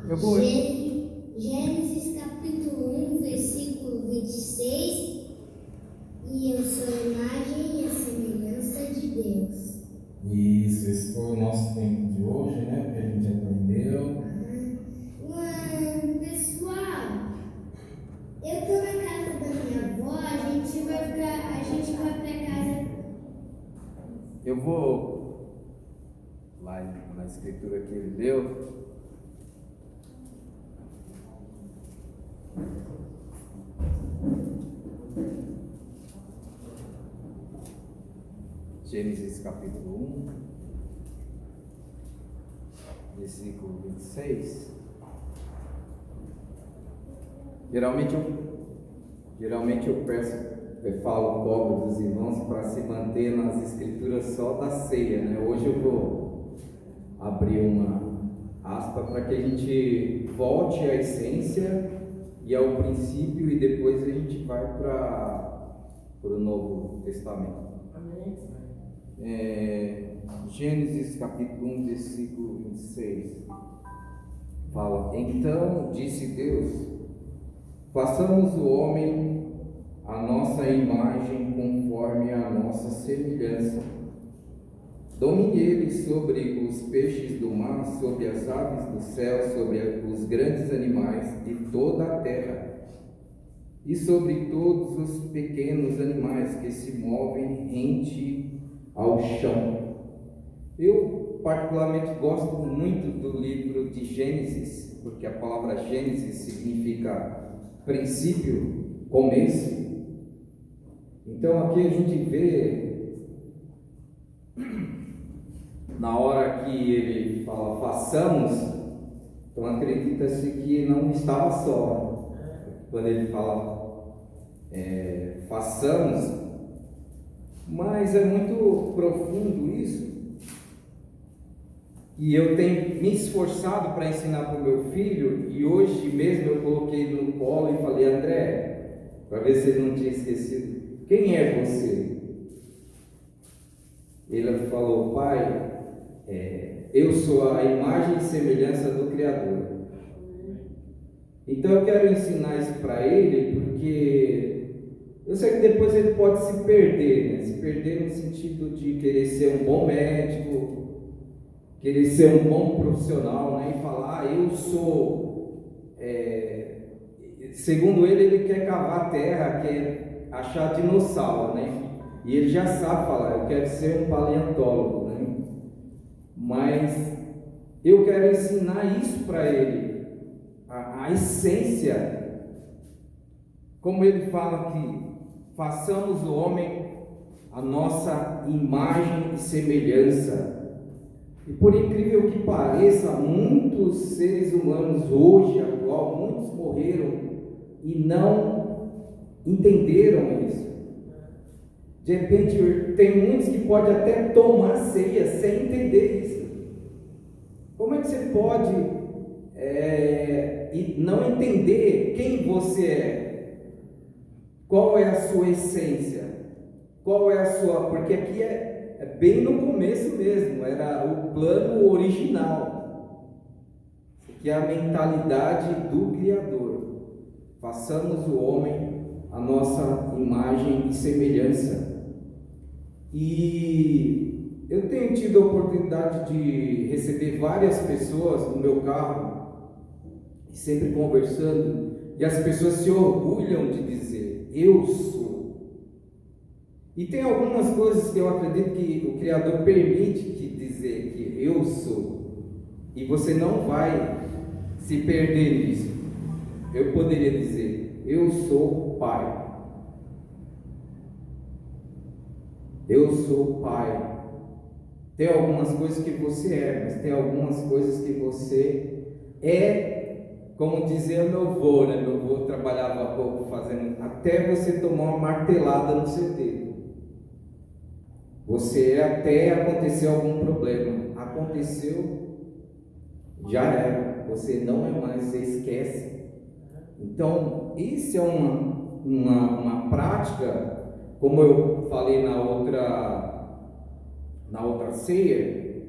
Eu vou. Gênesis capítulo 1, versículo 26. E eu sou a imagem e a semelhança de Deus. Isso, esse foi o nosso tempo de hoje, né? Que a gente aprendeu. Pessoal, eu tô na casa da minha avó, a gente vai pra casa. Eu vou lá na escritura que ele deu. Gênesis capítulo 1, versículo 26. Geralmente eu falo, cobro dos irmãos para se manter nas escrituras só da ceia, né? Hoje eu vou abrir uma aspa para que a gente volte à essência e ao princípio, e depois a gente vai para o Novo Testamento. Amém. Gênesis capítulo 1, versículo 26 fala: Então disse Deus: façamos o homem à nossa imagem, conforme a nossa semelhança. Domine ele sobre os peixes do mar, sobre as aves do céu, sobre os grandes animais de toda a terra, e sobre todos os pequenos animais que se movem rente ao chão. Eu particularmente gosto muito do livro de Gênesis, porque a palavra Gênesis significa princípio, começo. Então aqui a gente vê, na hora que ele fala façamos, então acredita-se que não estava só, quando ele fala façamos, mas é muito profundo isso, e eu tenho me esforçado para ensinar para o meu filho, e hoje mesmo eu coloquei no colo e falei: André, para ver se ele não tinha esquecido, quem é você? Ele falou: pai, eu sou a imagem e semelhança do Criador. Então eu quero ensinar isso para ele, porque eu sei que depois ele pode se perder, né? Se perder no sentido de querer ser um bom médico, querer ser um bom profissional, né? E falar: eu sou, segundo ele quer cavar a terra, quer achar dinossauro, né? E ele já sabe falar: eu quero ser um paleontólogo, né? Mas eu quero ensinar isso para ele, a essência, como ele fala aqui: façamos o homem a nossa imagem e semelhança. E por incrível que pareça, muitos seres humanos hoje, atual, muitos morreram e não entenderam isso. De repente, tem muitos que podem até tomar ceia sem entender isso. Como é que você pode não entender quem você é? Qual é a sua essência? Qual é a sua... Porque aqui é bem no começo mesmo, era o plano original. Que é a mentalidade do Criador. Façamos o homem a nossa imagem e semelhança. E eu tenho tido a oportunidade de receber várias pessoas no meu carro, sempre conversando, e as pessoas se orgulham de dizer: eu sou. E tem algumas coisas que eu acredito que o Criador permite que dizer que eu sou, e você não vai se perder nisso. Eu poderia dizer: eu sou pai. Eu sou pai. Tem algumas coisas que você é, mas tem algumas coisas que você é, como dizia meu avô, né? Meu avô trabalhava há pouco fazendo, até você tomar uma martelada no seu dedo. Você é até acontecer algum problema. Aconteceu, já era. Você não é mais, você esquece. Então, isso é uma prática, como eu falei na outra ceia,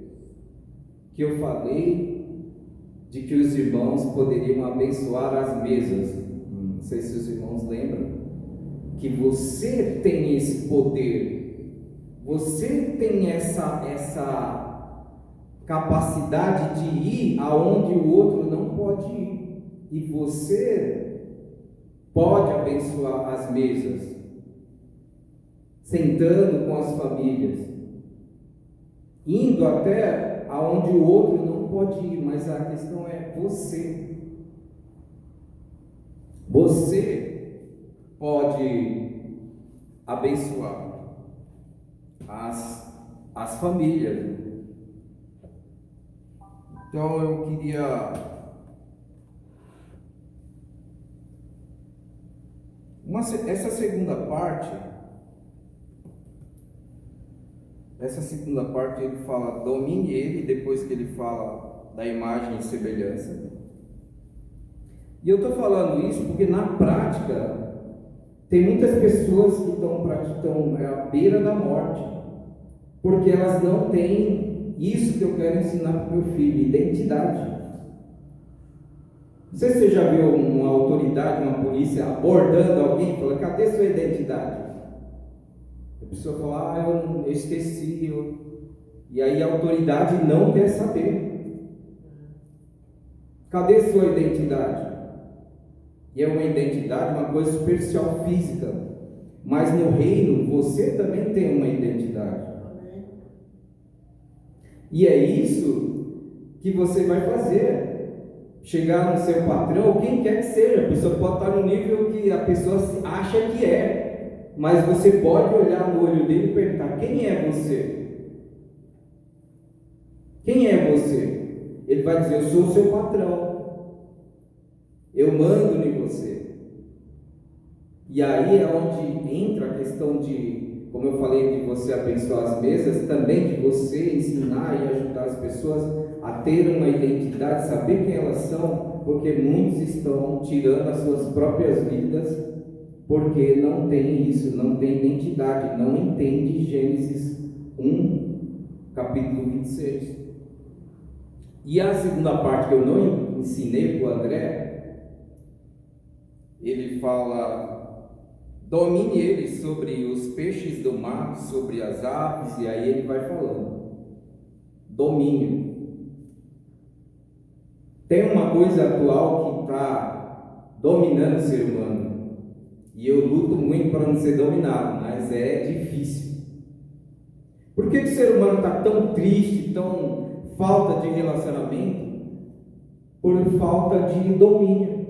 que eu falei de que os irmãos poderiam abençoar as mesas. Não sei se os irmãos lembram que você tem esse poder, você tem essa capacidade de ir aonde o outro não pode ir, e você pode abençoar as mesas, sentando com as famílias, indo até aonde o outro não pode ir, mas a questão é você. Você pode abençoar as famílias. Então eu queria essa segunda parte ele fala domine ele, depois que ele fala da imagem e semelhança. E eu estou falando isso porque na prática tem muitas pessoas que estão à beira da morte, porque elas não têm isso que eu quero ensinar para o meu filho, identidade. Não sei se você já viu uma autoridade, uma polícia abordando alguém e fala, cadê sua identidade? A pessoa fala, eu esqueci. E aí a autoridade não quer saber. Cadê sua identidade? E é uma identidade, uma coisa superficial física. Mas no reino você também tem uma identidade. E é isso que você vai fazer. Chegar no seu patrão, ou quem quer que seja, a pessoa pode estar no nível que a pessoa acha que é, mas você pode olhar no olho dele e perguntar, quem é você? Quem é você? Ele vai dizer, eu sou o seu patrão, eu mando em você. E aí é onde entra a questão de, como eu falei, de você abençoar as mesas, também de você ensinar e ajudar as pessoas a ter uma identidade, saber quem elas são, porque muitos estão tirando as suas próprias vidas, porque não tem isso, não tem identidade, não entende Gênesis 1, capítulo 26. E a segunda parte que eu não ensinei para o André, ele fala, domine ele sobre os peixes do mar, sobre as aves, e aí ele vai falando, domínio. Tem uma coisa atual que está dominando o ser humano, e eu luto muito para não ser dominado, mas é difícil. Por que o ser humano está tão triste, tão falta de relacionamento? Por falta de domínio.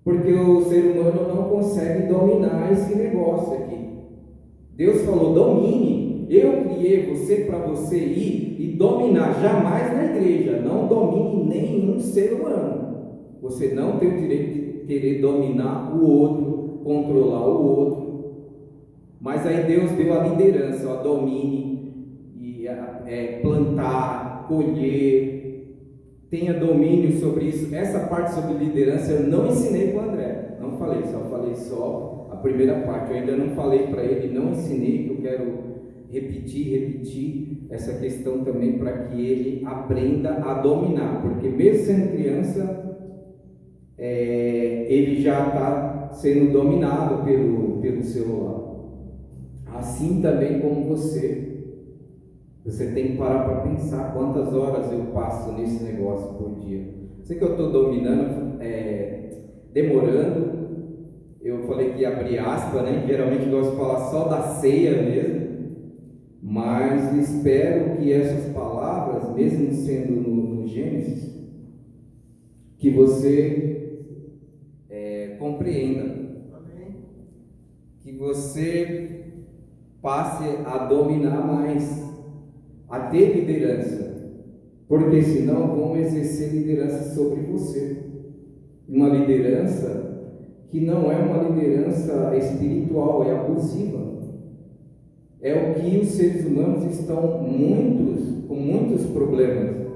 Porque o ser humano não consegue dominar esse negócio aqui. Deus falou, domine. Eu criei você para você ir e dominar, jamais na igreja, não domine nenhum ser humano. Você não tem o direito de querer dominar o outro, controlar o outro. Mas aí Deus deu a liderança, domine, e plantar, colher, tenha domínio sobre isso. Essa parte sobre liderança eu não ensinei para o André, não falei, só falei a primeira parte. Eu ainda não falei para ele, não ensinei, que eu quero repetir essa questão também para que ele aprenda a dominar, porque mesmo sendo criança, ele já está sendo dominado pelo celular. Assim também como você tem que parar para pensar quantas horas eu passo nesse negócio por dia. Sei que eu estou dominando, demorando. Eu falei que ia abrir aspas, né? Geralmente eu gosto de falar só da ceia mesmo. Mas espero que essas palavras, mesmo sendo no Gênesis, que você compreenda. Amém. Que você passe a dominar mais, a ter liderança, porque senão vão exercer liderança sobre você. Uma liderança que não é uma liderança espiritual, é abusiva. É o que os seres humanos estão com muitos problemas,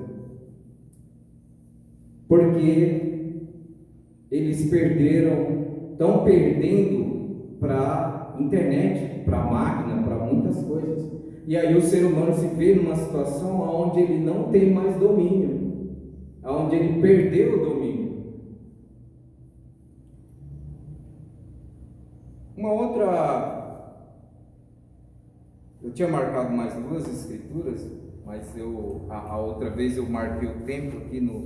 porque eles estão perdendo para a internet, para a máquina, para muitas coisas. E aí o ser humano se vê numa situação onde ele não tem mais domínio. onde ele perdeu o domínio. Uma outra, eu tinha marcado mais duas escrituras, mas a outra vez eu marquei o tempo aqui no...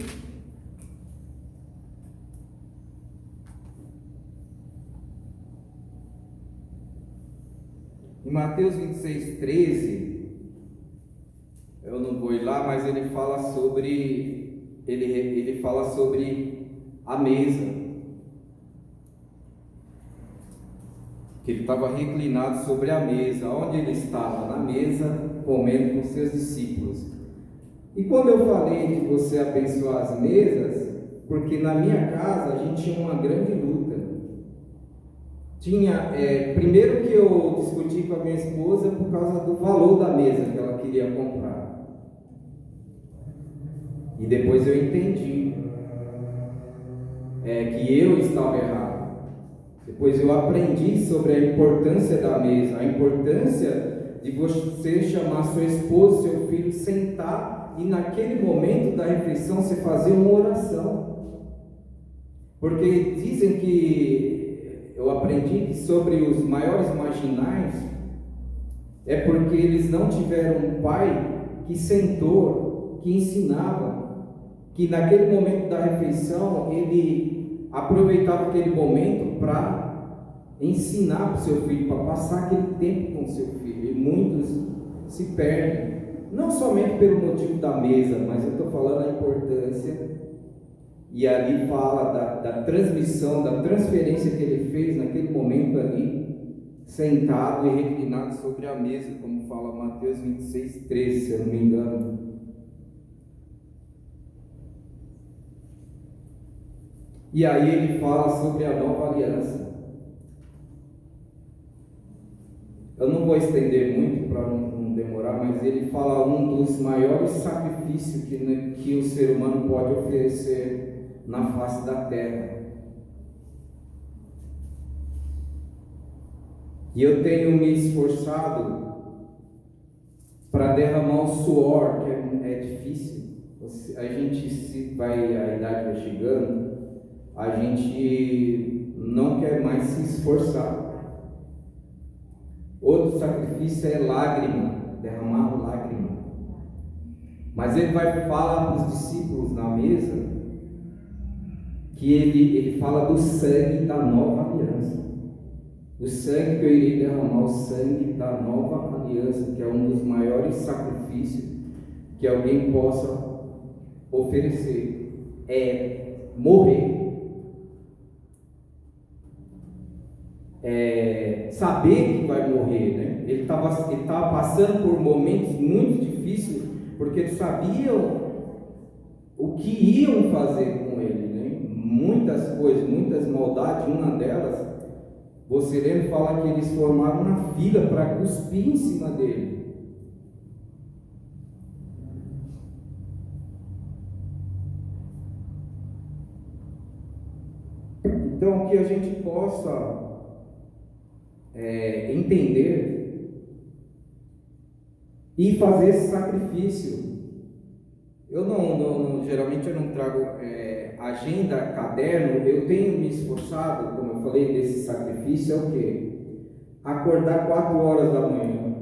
Em Mateus 26, 13, eu não vou ir lá, mas ele fala sobre, ele fala sobre a mesa, que ele estava reclinado sobre a mesa, onde ele estava, na mesa, comendo com seus discípulos. E quando eu falei de você abençoar as mesas, porque na minha casa a gente tinha uma grande luta. Primeiro que eu discuti com a minha esposa por causa do valor da mesa que ela queria comprar. E depois eu entendi que eu estava errado. Depois eu aprendi sobre a importância da mesa, a importância de você chamar sua esposa, seu filho, sentar e naquele momento da refeição você fazer uma oração. Porque dizem que eu aprendi que sobre os maiores marginais é porque eles não tiveram um pai que sentou, que ensinava, que naquele momento da refeição ele aproveitava aquele momento para ensinar para o seu filho, para passar aquele tempo com o seu filho. E muitos se perdem, não somente pelo motivo da mesa, mas eu estou falando da importância. E ali fala da transmissão, da transferência que ele fez naquele momento ali, sentado e reclinado sobre a mesa, como fala Mateus 26, 13, se eu não me engano. E aí ele fala sobre a nova aliança. Eu não vou estender muito para não demorar, mas ele fala um dos maiores sacrifícios que o ser humano pode oferecer na face da terra. E eu tenho me esforçado para derramar o suor, que é difícil. A gente, a idade vai chegando, a gente não quer mais se esforçar. Outro sacrifício é lágrima, derramar lágrima. Mas ele vai falar para os discípulos na mesa que ele fala do sangue da nova aliança. O sangue que eu irei derramar, o sangue da nova aliança, que é um dos maiores sacrifícios que alguém possa oferecer, é morrer. Saber que vai morrer, né? Ele estava passando por momentos muito difíceis, porque eles sabiam o que iam fazer com ele. Muitas coisas, muitas maldades. Uma delas, você lembra, fala que eles formaram uma fila para cuspir em cima dele. Então, que a gente possa entender e fazer esse sacrifício. Eu geralmente eu não trago agenda, caderno. Eu tenho me esforçado, como eu falei, desse sacrifício é o quê? Acordar 4 horas da manhã,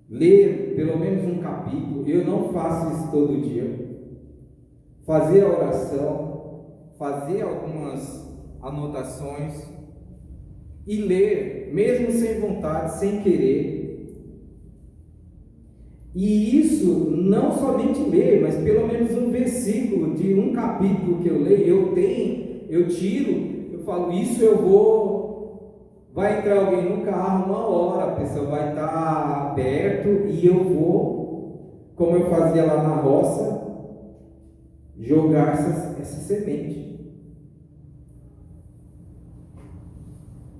ler pelo menos um capítulo. Eu não faço isso todo dia. Fazer a oração, fazer algumas anotações e ler, mesmo sem vontade, sem querer. E isso não somente ler, mas pelo menos um versículo de um capítulo que eu leio, eu tiro, eu falo, isso eu vou, vai entrar alguém no carro 1 hora, a pessoa vai estar perto e eu vou, como eu fazia lá na roça, jogar essa semente.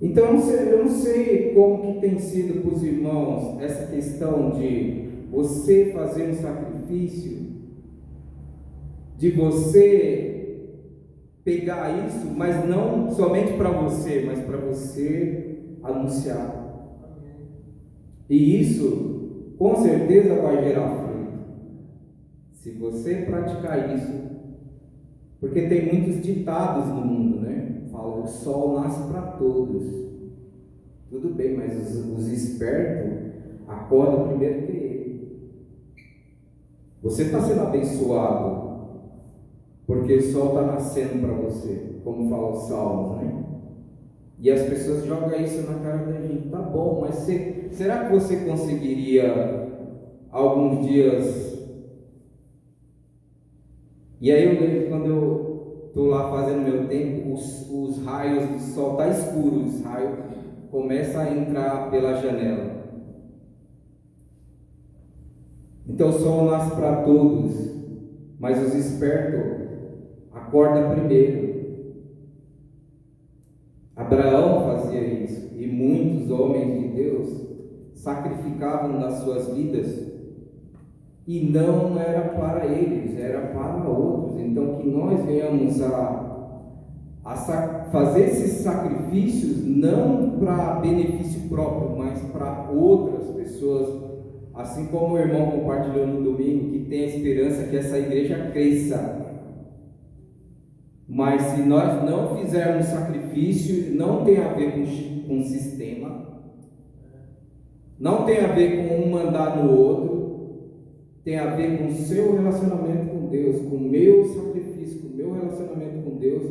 Então eu não sei como que tem sido para os irmãos essa questão de você fazer um sacrifício, de você pegar isso, mas não somente para você, mas para você anunciar. E isso, com certeza, vai gerar fruto. Se você praticar isso, porque tem muitos ditados no mundo, né? Fala, o sol nasce para todos. Tudo bem, mas os espertos acordam primeiro que ele. Você está sendo abençoado porque o sol está nascendo para você, como fala os Salmos, né? E as pessoas jogam isso na cara da gente. Tá bom, mas será que você conseguiria alguns dias? E aí eu lembro quando eu estou lá fazendo meu tempo, os raios do sol tá escuro, os raios começam a entrar pela janela. Então o sol nasce para todos, mas os espertos acordam primeiro. Abraão fazia isso, e muitos homens de Deus sacrificavam das suas vidas, e não era para eles, era para outros. Então que nós venhamos a fazer esses sacrifícios não para benefício próprio, mas para outras pessoas, assim como o irmão compartilhou no domingo, que tem a esperança que essa igreja cresça. Mas se nós não fizermos sacrifício, não tem a ver com sistema, não tem a ver com um mandar no outro, tem a ver com o seu relacionamento com Deus, com o meu sacrifício, com o meu relacionamento com Deus,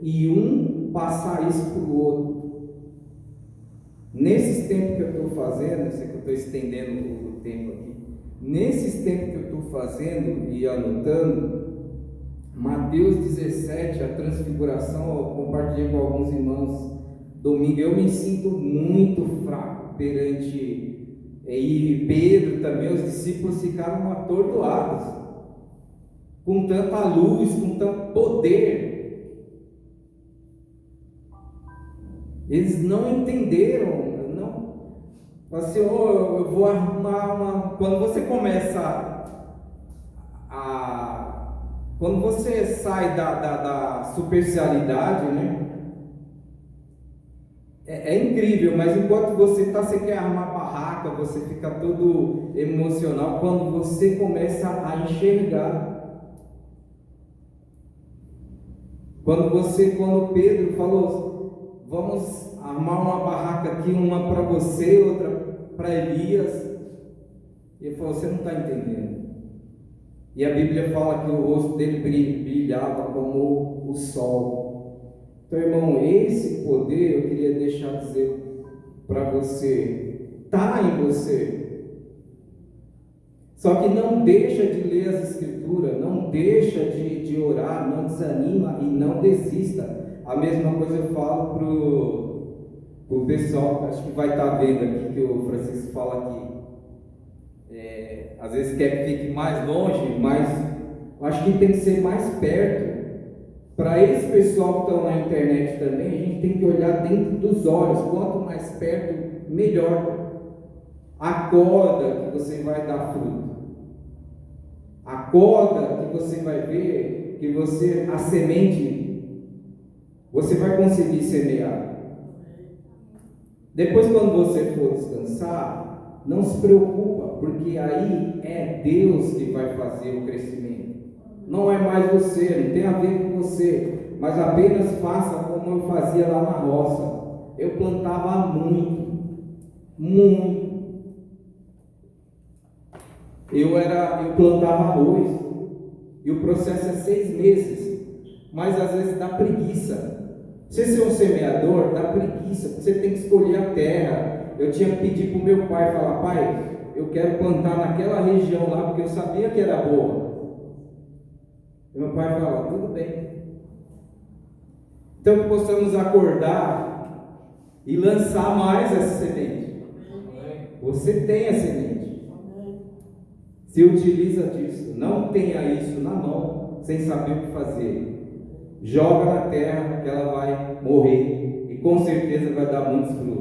e um passar isso para o outro. Nesses tempos que eu estou fazendo, eu sei que eu estou estendendo o tempo aqui, nesses tempos que eu estou fazendo e anotando, Mateus 17, a transfiguração, eu compartilhei com alguns irmãos domingo. Eu me sinto muito fraco perante, e Pedro também, os discípulos ficaram atordoados, com tanta luz, com tanto poder. Eles não entenderam, assim, eu vou arrumar quando você começa quando você sai da superficialidade, né? É incrível, mas enquanto você quer armar barraca, você fica todo emocional. Quando você começa a enxergar, quando Pedro falou, vamos armar uma barraca aqui, uma para você, outra para Elias, ele falou, você não está entendendo. E a Bíblia fala que o rosto dele brilhava como o sol. Então, irmão, esse poder eu queria deixar dizer para você, está em você. Só que não deixa de ler as Escrituras, não deixa de orar, não desanima e não desista. A mesma coisa eu falo para o pessoal, acho que vai estar vendo aqui, que o Francisco fala aqui. Às vezes quer que fique mais longe, mas acho que tem que ser mais perto. Para esse pessoal que estão na internet também, a gente tem que olhar dentro dos olhos. Quanto mais perto, melhor. Acorda que você vai dar fruto. Acorda que você vai ver que a semente, você vai conseguir semear. Depois, quando você for descansar, não se preocupa, porque aí é Deus que vai fazer o crescimento. Não é mais você, não tem a ver com você, mas apenas faça como eu fazia lá na roça. Eu plantava muito. Eu plantava arroz, e o processo é 6 meses, mas às vezes dá preguiça. Você ser um semeador, dá preguiça, porque você tem que escolher a terra. Eu tinha que pedir para o meu pai, falar, pai, eu quero plantar naquela região lá, porque eu sabia que era boa. E meu pai falava, tudo bem. Então que possamos acordar e lançar mais essa semente. Você tem a semente. Se utiliza disso. Não tenha isso na mão, sem saber o que fazer. Joga na terra que ela vai morrer. E com certeza vai dar muitos frutos.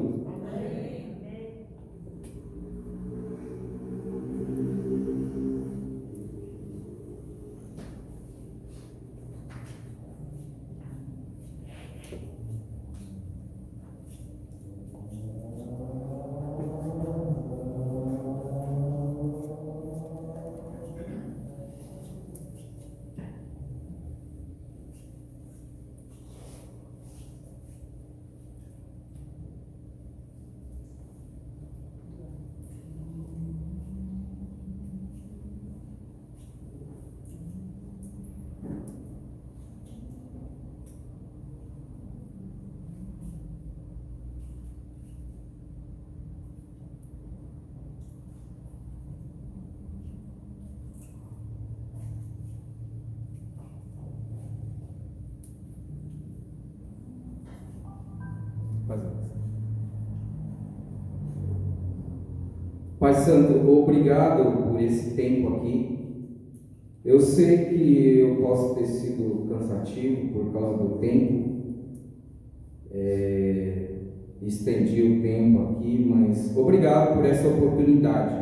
Pai Santo, obrigado por esse tempo aqui. Eu sei que eu posso ter sido cansativo por causa do tempo, estendi o tempo aqui, mas obrigado por essa oportunidade.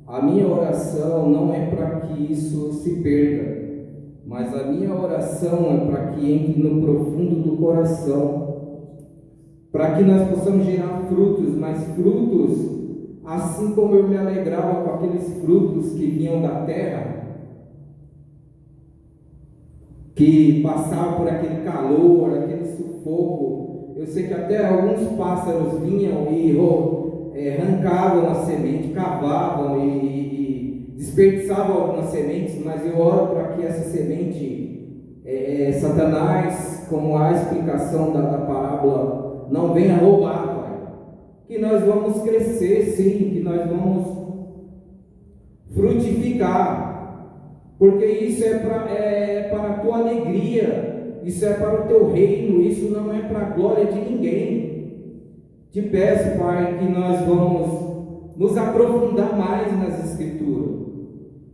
A minha oração não é para que isso se perca, mas a minha oração é para que entre no profundo do coração, para que nós possamos gerar frutos, mas frutos assim como eu me alegrava com aqueles frutos que vinham da terra, que passavam por aquele calor, aquele sufoco. Eu sei que até alguns pássaros vinham e arrancavam a semente, cavavam e desperdiçavam algumas sementes, mas eu oro para que essa semente, Satanás, como a explicação da parábola, não venha roubar, Pai. Que nós vamos crescer, sim, que nós vamos frutificar, porque isso é para a tua alegria, isso é para o teu reino, isso não é para a glória de ninguém. Te peço, Pai, que nós vamos nos aprofundar mais nas Escrituras,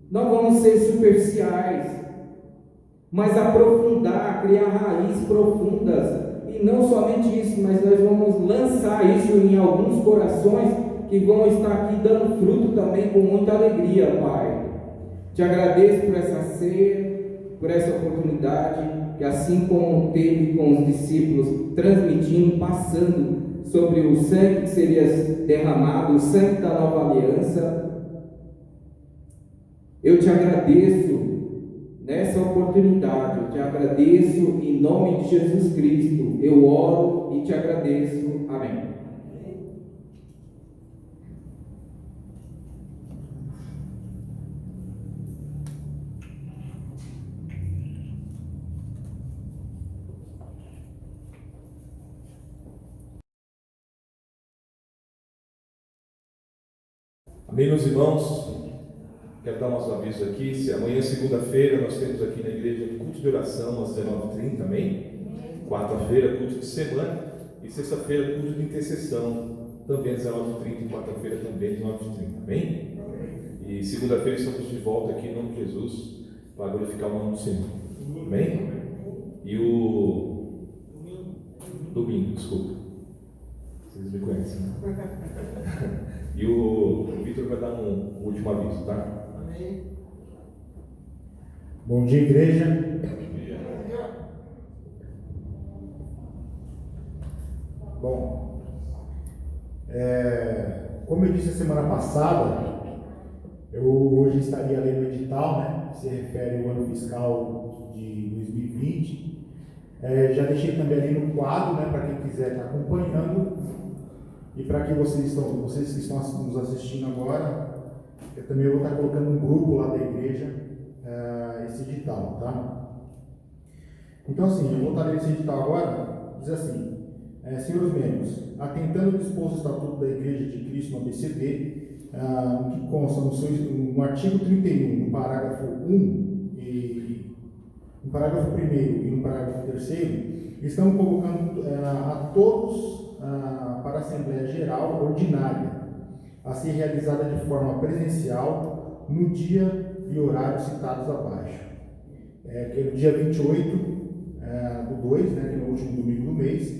não vamos ser superficiais, mas aprofundar, criar raízes profundas, e não somente isso, mas nós vamos lançar isso em alguns corações que vão estar aqui dando fruto também com muita alegria, Pai. Te agradeço por essa ceia, por essa oportunidade, que assim como teve com os discípulos, transmitindo, passando sobre o sangue que seria derramado, o sangue da nova aliança, eu te agradeço nessa oportunidade, eu te agradeço em nome de Jesus Cristo, eu oro e te agradeço, amém. Amém, meus irmãos? Quero dar nosso aviso aqui. Se amanhã, segunda-feira, nós temos aqui na igreja culto de oração às 19h30, amém? Quarta-feira, culto de semana. E sexta-feira, culto de intercessão, também às 19h30. E quarta-feira, também às 19h30, amém? E segunda-feira estamos de volta aqui em nome de Jesus para glorificar o nome do Senhor, amém? E o domingo, desculpa, vocês me conhecem, né? E o Vitor vai dar um último aviso, tá? Amém. Bom dia, igreja. Bom, como eu disse a semana passada, eu hoje estaria lendo o edital, né, que se refere ao ano fiscal de 2020. Já deixei também ali no quadro, né, para quem quiser estar acompanhando. E para que vocês que estão nos assistindo agora, eu também vou estar colocando no grupo lá da igreja esse edital, tá? Então assim, eu vou estar lendo esse edital agora, diz assim: senhores membros, atentando ao disposto do Estatuto da Igreja de Cristo no ABCD, no que consta no artigo 31, no parágrafo 1, e no parágrafo 1º e no parágrafo 3º, estamos convocando a todos para a Assembleia Geral Ordinária, a ser realizada de forma presencial no dia e horário citados abaixo, que é no dia 28 do 2, né, que é no último domingo do mês.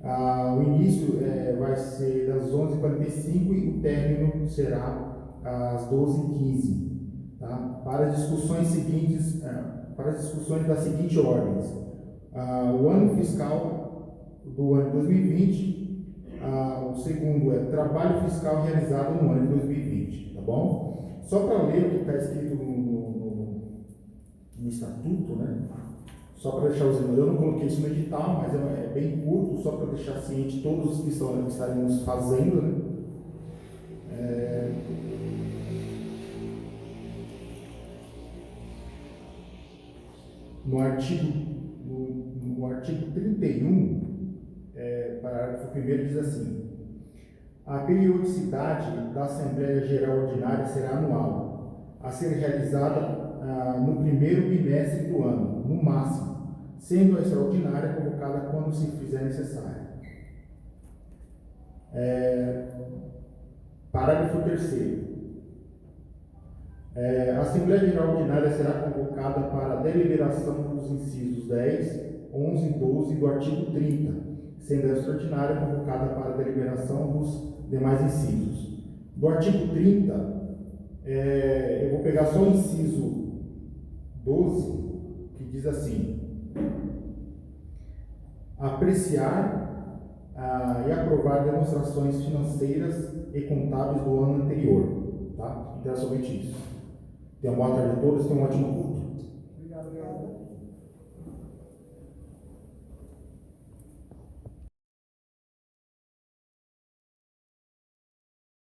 O início vai ser das 11h45 e o término será às 12h15, tá? Para as discussões seguintes, da seguinte ordens: o ano fiscal do ano de 2020, o segundo é trabalho fiscal realizado no ano de 2020, tá bom? Só para ler o que está escrito no estatuto, né? Só para deixar os irmãos, eu não coloquei isso no edital, mas é bem curto, só para deixar ciente todos os que estaremos fazendo, né? No artigo 31, parágrafo 1º diz assim: a periodicidade da Assembleia Geral Ordinária será anual, a ser realizada no primeiro bimestre do ano, no máximo, sendo a extraordinária convocada quando se fizer necessário. Parágrafo 3º. A Assembleia Geral Ordinária será convocada para a deliberação dos incisos 10, 11 e 12 do artigo 30, sendo esta ordinária convocada para a deliberação dos demais incisos. Do artigo 30, eu vou pegar só o inciso 12, que diz assim: apreciar e aprovar demonstrações financeiras e contábeis do ano anterior. Tá? Então é somente isso. Tenham boa tarde a todos, tenham um ótimo culto. Obrigado.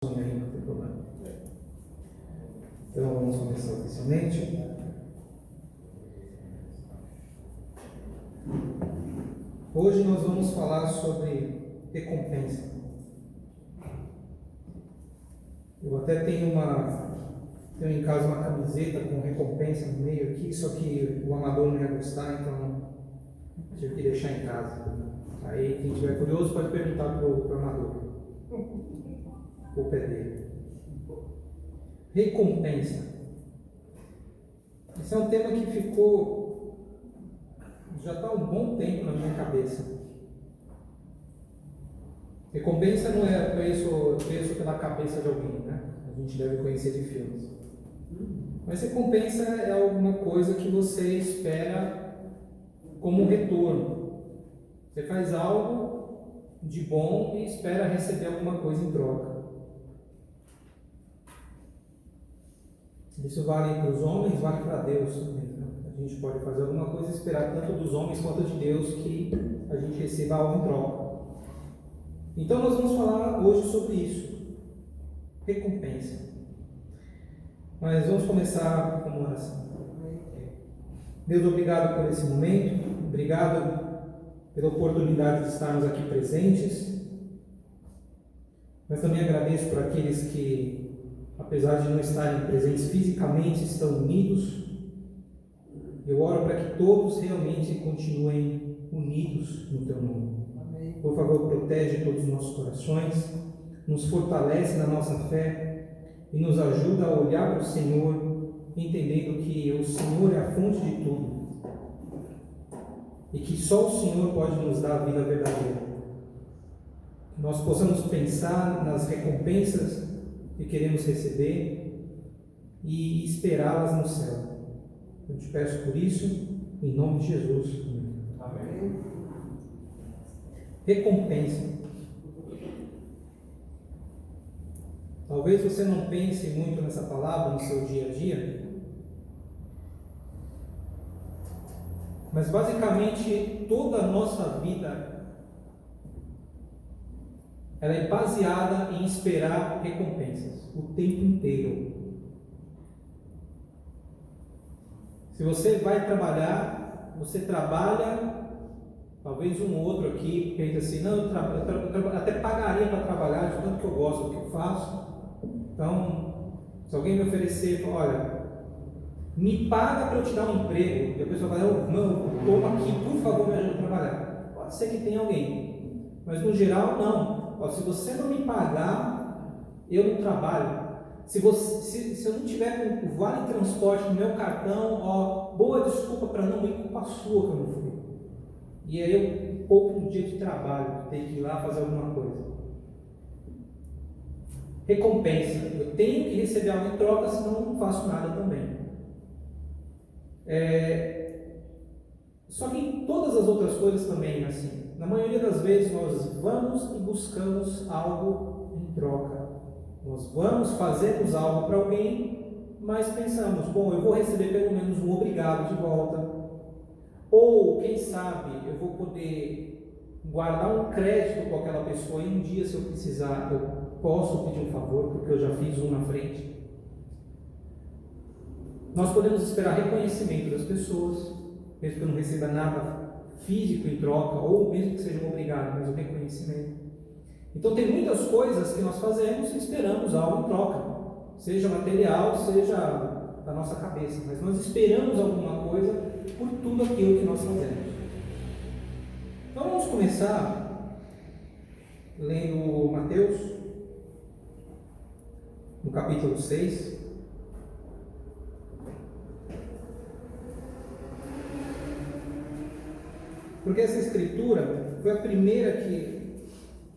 Não tem problema. Então vamos começar oficialmente. Hoje nós vamos falar sobre recompensa. Eu até tenho em casa uma camiseta com recompensa no meio aqui, só que o amador não ia gostar, então tive que deixar em casa. Aí quem estiver curioso pode perguntar para o amador. O pé dele. Recompensa. Esse é um tema que já está há um bom tempo na minha cabeça. Recompensa não é preço pela cabeça de alguém, né? A gente deve conhecer de filmes. Mas recompensa é alguma coisa que você espera como retorno. Você faz algo de bom e espera receber alguma coisa em troca. Isso vale para os homens, vale para Deus também. Né? A gente pode fazer alguma coisa e esperar tanto dos homens quanto de Deus que a gente receba algo em troca. Então nós vamos falar hoje sobre isso. Recompensa. Mas vamos começar com uma oração. Deus, obrigado por esse momento. Obrigado pela oportunidade de estarmos aqui presentes. Mas também agradeço por aqueles que, apesar de não estarem presentes fisicamente, estão unidos. Eu oro para que todos realmente continuem unidos no Teu nome. Por favor, protege todos os nossos corações, nos fortalece na nossa fé e nos ajuda a olhar para o Senhor, entendendo que o Senhor é a fonte de tudo e que só o Senhor pode nos dar a vida verdadeira. Que nós possamos pensar nas recompensas que queremos receber e esperá-las no céu. Eu te peço por isso, em nome de Jesus. Amém. Recompensa. Talvez você não pense muito nessa palavra no seu dia a dia, mas basicamente toda a nossa vida ela é baseada em esperar recompensas o tempo inteiro. Se você vai trabalhar, você trabalha. Talvez um ou outro aqui pense assim: não, eu até pagaria para trabalhar, de tanto que eu gosto do que eu faço. Então, se alguém me oferecer, olha, me paga para eu te dar um emprego, e a pessoa vai: não, toma aqui, por favor, me ajuda a trabalhar. Pode ser que tenha alguém, mas no geral, não. Se você não me pagar, eu não trabalho. Se eu não tiver com o vale transporte no meu cartão, boa desculpa para não ir, culpa sua que eu não fui. E aí eu pouco no dia de trabalho, ter que ir lá fazer alguma coisa. Recompensa. Eu tenho que receber algo em troca, senão eu não faço nada também. Só que em todas as outras coisas também é assim. Na maioria das vezes nós vamos e buscamos algo em troca. Nós fazemos algo para alguém, mas pensamos: bom, eu vou receber pelo menos um obrigado de volta. Ou, quem sabe, eu vou poder guardar um crédito com aquela pessoa e um dia, se eu precisar, eu posso pedir um favor, porque eu já fiz um na frente. Nós podemos esperar reconhecimento das pessoas, mesmo que eu não receba nada físico em troca, ou mesmo que seja um obrigado, mas o reconhecimento. Então tem muitas coisas que nós fazemos e esperamos algo em troca, seja material, seja da nossa cabeça, mas nós esperamos alguma coisa por tudo aquilo que nós fazemos. Então vamos começar lendo Mateus, no capítulo 6. Porque essa escritura foi a primeira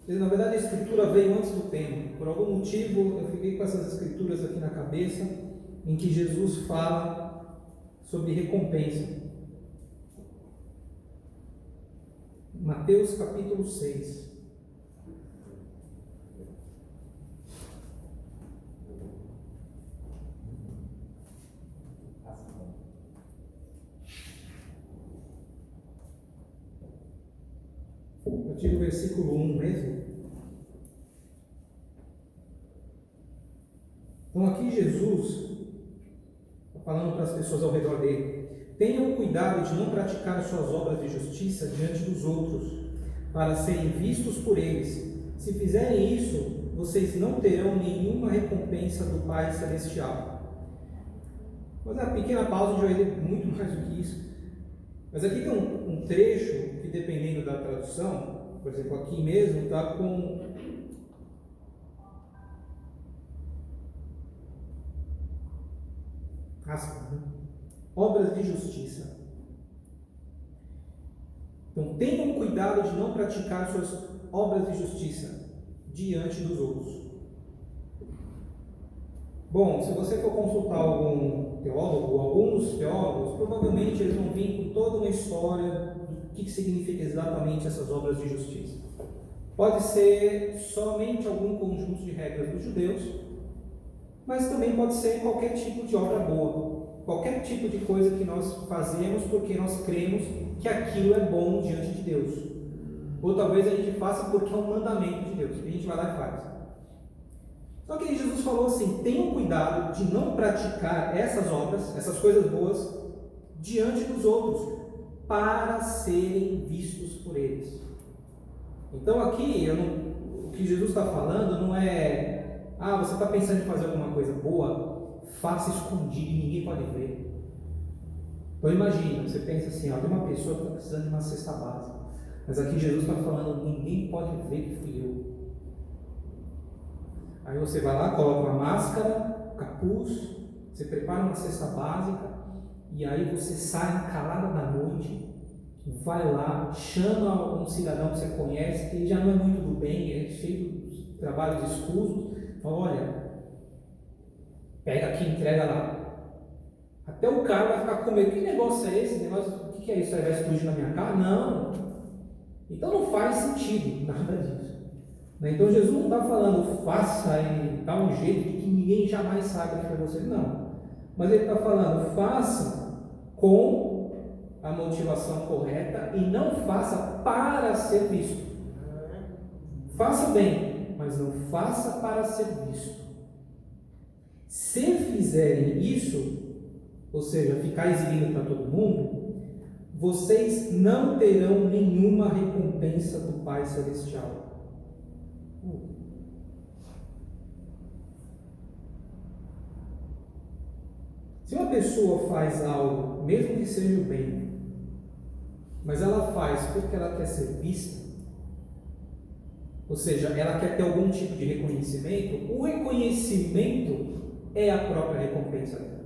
na verdade a escritura veio antes do tempo. Por algum motivo eu fiquei com essas escrituras aqui na cabeça, em que Jesus fala sobre recompensa. Mateus capítulo 6. A partir do versículo 1 mesmo. Então aqui Jesus está falando para as pessoas ao redor dele: tenham cuidado de não praticar as suas obras de justiça diante dos outros, para serem vistos por eles. Se fizerem isso, vocês não terão nenhuma recompensa do Pai Celestial. Vou dar uma pequena pausa, a gente vai ler muito mais do que isso. Mas aqui tem um trecho que, dependendo da tradução, por exemplo, aqui mesmo está com aspas, né? Obras de justiça. Então, tenham cuidado de não praticar suas obras de justiça diante dos outros. Bom, se você for consultar algum teólogo, alguns teólogos, provavelmente eles vão vir com toda uma história do que significa exatamente essas obras de justiça. Pode ser somente algum conjunto de regras dos judeus, mas também pode ser qualquer tipo de obra boa, qualquer tipo de coisa que nós fazemos porque nós cremos que aquilo é bom diante de Deus. Ou talvez a gente faça porque é um mandamento de Deus, que a gente vai lá e faz. Só que Jesus falou assim: tenham cuidado de não praticar essas obras, essas coisas boas, diante dos outros, para serem vistos por eles. Então aqui, o que Jesus está falando não é: você está pensando em fazer alguma coisa boa, faça escondido e ninguém pode ver. Então imagina, você pensa assim, tem uma pessoa que está precisando de uma cesta básica, mas aqui Jesus está falando: ninguém pode ver que fui eu. Aí você vai lá, coloca uma máscara, capuz, você prepara uma cesta básica, e aí você sai na calada da noite, vai lá, chama um cidadão que você conhece, que já não é muito do bem, é cheio de trabalhos escusos, fala: olha, pega aqui, entrega lá. Até o cara vai ficar com medo: que negócio é esse? O que é isso? Aí vai explodir na minha cara? Não. Então não faz sentido nada disso. Então Jesus não está falando faça e dá um jeito de que ninguém jamais saiba que é você, não. Mas ele está falando faça com a motivação correta e não faça para ser visto. Faça bem, mas não faça para ser visto. Se fizerem isso, ou seja, ficar exibindo para todo mundo, vocês não terão nenhuma recompensa do Pai Celestial. Se uma pessoa faz algo, mesmo que seja o bem, mas ela faz porque ela quer ser vista, ou seja, ela quer ter algum tipo de reconhecimento, o reconhecimento é a própria recompensa dela.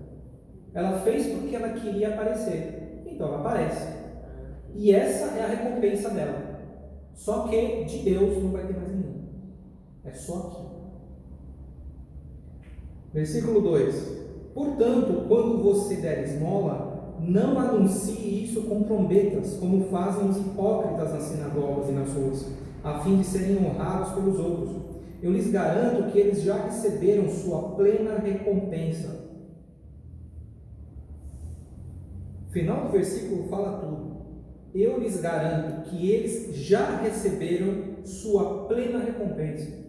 Ela fez porque ela queria aparecer, então ela aparece. E essa é a recompensa dela. Só que de Deus não vai ter mais nenhum. É só aqui. Versículo 2: portanto, quando você der esmola, não anuncie isso com trombetas, como fazem os hipócritas nas sinagogas e nas ruas, a fim de serem honrados pelos outros. Eu lhes garanto que eles já receberam sua plena recompensa. O final do versículo fala tudo. Eu lhes garanto que eles já receberam sua plena recompensa.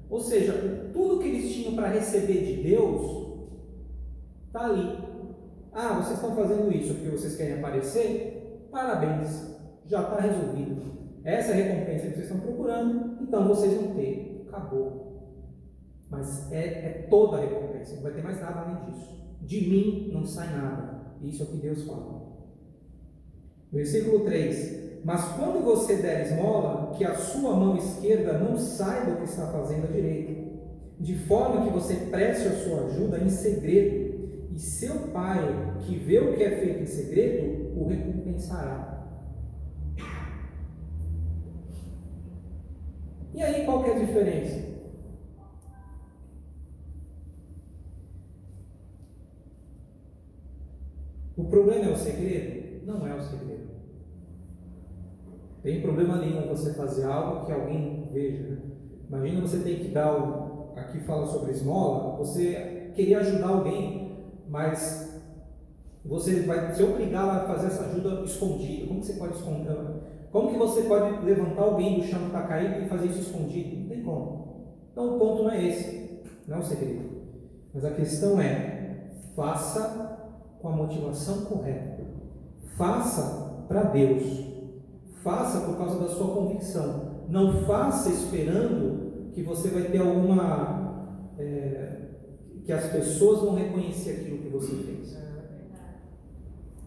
Ou seja, tudo que eles tinham para receber de Deus está ali. Vocês estão fazendo isso porque vocês querem aparecer? Parabéns, já está resolvido. Essa é a recompensa que vocês estão procurando, então vocês vão ter. Acabou. Mas é toda a recompensa, não vai ter mais nada além disso. De mim não sai nada. Isso é o que Deus fala. Versículo 3: Mas quando você der esmola, que a sua mão esquerda não saiba o que está fazendo a direita, de forma que você preste a sua ajuda em segredo, e seu Pai, que vê o que é feito em segredo, o recompensará. E aí, qual que é a diferença? O problema é o segredo? Não é o segredo. Tem problema nenhum você fazer algo que alguém veja. Né? Imagina você tem que dar aqui fala sobre esmola, você queria ajudar alguém, mas você vai se obrigar a fazer essa ajuda escondida. Como que você pode esconder? Como que você pode levantar alguém do chão que está caído e fazer isso escondido? Não tem como. Então o ponto não é esse, não é o segredo. Mas a questão é, faça com a motivação correta. Faça para Deus. Faça por causa da sua convicção. Não faça esperando que você vai ter que as pessoas vão reconhecer aquilo que você fez.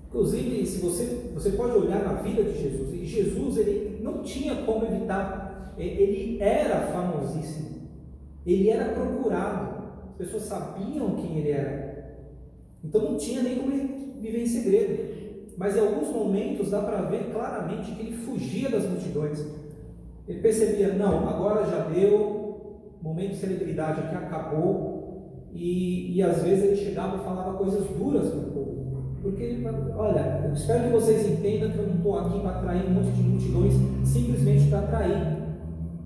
Inclusive, se você pode olhar na vida de Jesus, e Jesus ele não tinha como evitar, ele era famosíssimo, ele era procurado, as pessoas sabiam quem ele era, então não tinha nem como ele viver em segredo, mas em alguns momentos dá para ver claramente que ele fugia das multidões. Ele percebia, não, agora já deu, momento de celebridade aqui acabou, e às vezes ele chegava e falava coisas duras para o povo, porque ele falava, olha, eu espero que vocês entendam que eu não estou aqui para atrair um monte de multidões simplesmente para atrair,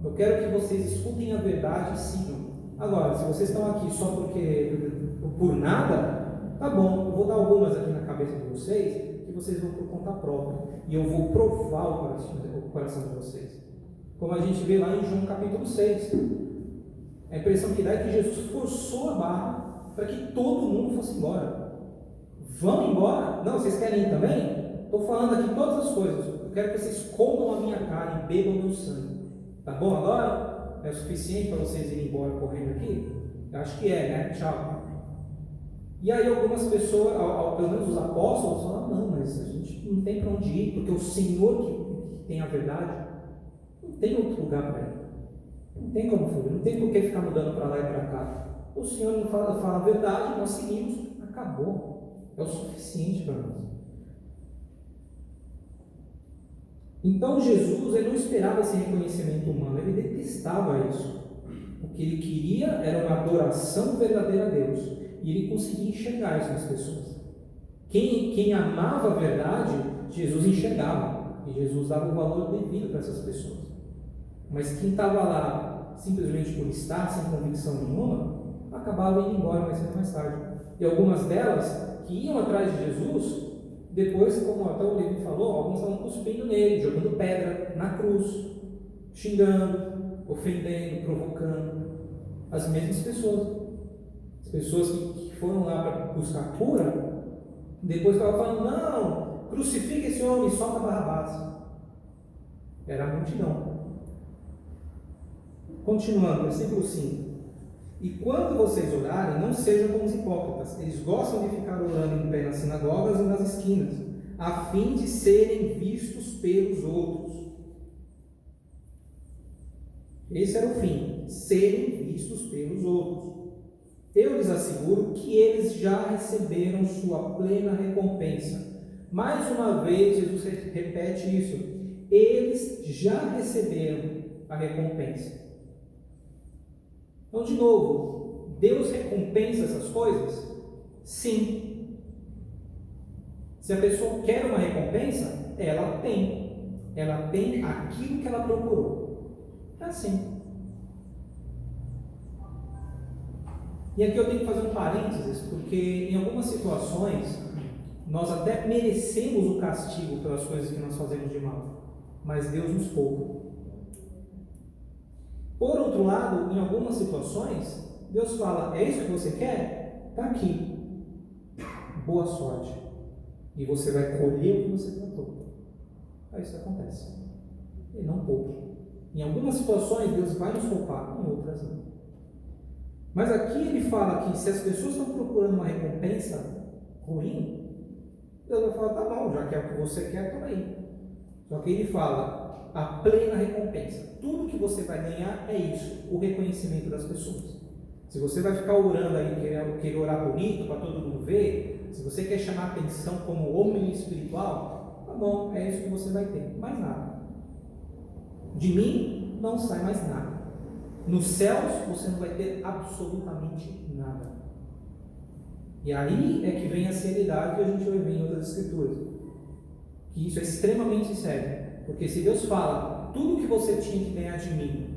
eu quero que vocês escutem a verdade e sigam. Agora, se vocês estão aqui só por nada, tá bom, eu vou dar algumas aqui na cabeça de vocês, que vocês vão por conta própria, e eu vou provar o coração de vocês. Como a gente vê lá em João capítulo 6. A impressão que dá é que Jesus forçou a barra para que todo mundo fosse embora. Vão embora? Não, vocês querem ir também? Estou falando aqui todas as coisas. Eu quero que vocês comam a minha carne e bebam meu sangue. Tá bom agora? É o suficiente para vocês irem embora correndo aqui? Eu acho que é, né? Tchau. E aí algumas pessoas, pelo menos os apóstolos, falaram, não, mas a gente não tem para onde ir, porque o Senhor que tem a verdade, não tem outro lugar para ir. Não tem como fugir, não tem por que ficar mudando para lá e para cá. O Senhor não fala a verdade, nós seguimos, acabou. É o suficiente para nós. Então Jesus ele não esperava esse reconhecimento humano, ele detestava isso. O que ele queria era uma adoração verdadeira a Deus. E ele conseguia enxergar isso nas pessoas. Quem amava a verdade, Jesus enxergava. E Jesus dava o valor devido para essas pessoas. Mas quem estava lá simplesmente por estar, sem convicção nenhuma, acabava indo embora mais cedo ou mais tarde. E algumas delas que iam atrás de Jesus, depois, como até o Levi falou, alguns estavam cuspindo nele, jogando pedra na cruz, xingando, ofendendo, provocando as mesmas pessoas. As pessoas que foram lá para buscar cura, depois estavam falando, não, crucifica esse homem, solta Barrabás. Era a multidão. Continuando, versículo 5. E quando vocês orarem, não sejam como os hipócritas. Eles gostam de ficar orando em pé nas sinagogas e nas esquinas, a fim de serem vistos pelos outros. Esse era o fim, serem vistos pelos outros. Eu lhes asseguro que eles já receberam sua plena recompensa. Mais uma vez, Jesus repete isso. Eles já receberam a recompensa. Então, de novo, Deus recompensa essas coisas? Sim. Se a pessoa quer uma recompensa, ela tem. Ela tem aquilo que ela procurou. É assim. E aqui eu tenho que fazer um parênteses, porque em algumas situações nós até merecemos o castigo pelas coisas que nós fazemos de mal, mas Deus nos poupa. Por outro lado, em algumas situações, Deus fala, é isso que você quer? Está aqui. Boa sorte. E você vai colher o que você plantou. Aí isso acontece. E não poupa. Em algumas situações, Deus vai nos poupar, em outras não. Mas aqui ele fala que se as pessoas estão procurando uma recompensa ruim, Deus vai falar, tá bom, já que é o que você quer, toma aí. Só que ele fala a plena recompensa. Tudo que você vai ganhar é isso, o reconhecimento das pessoas. Se você vai ficar orando aí, querer orar bonito para todo mundo ver, se você quer chamar atenção como homem espiritual, tá bom, é isso que você vai ter, mais nada. De mim não sai mais nada. Nos céus você não vai ter absolutamente nada. E aí é que vem a seriedade que a gente vai ver em outras escrituras. Que isso é extremamente sério. Porque se Deus fala, tudo que você tinha que ganhar de mim,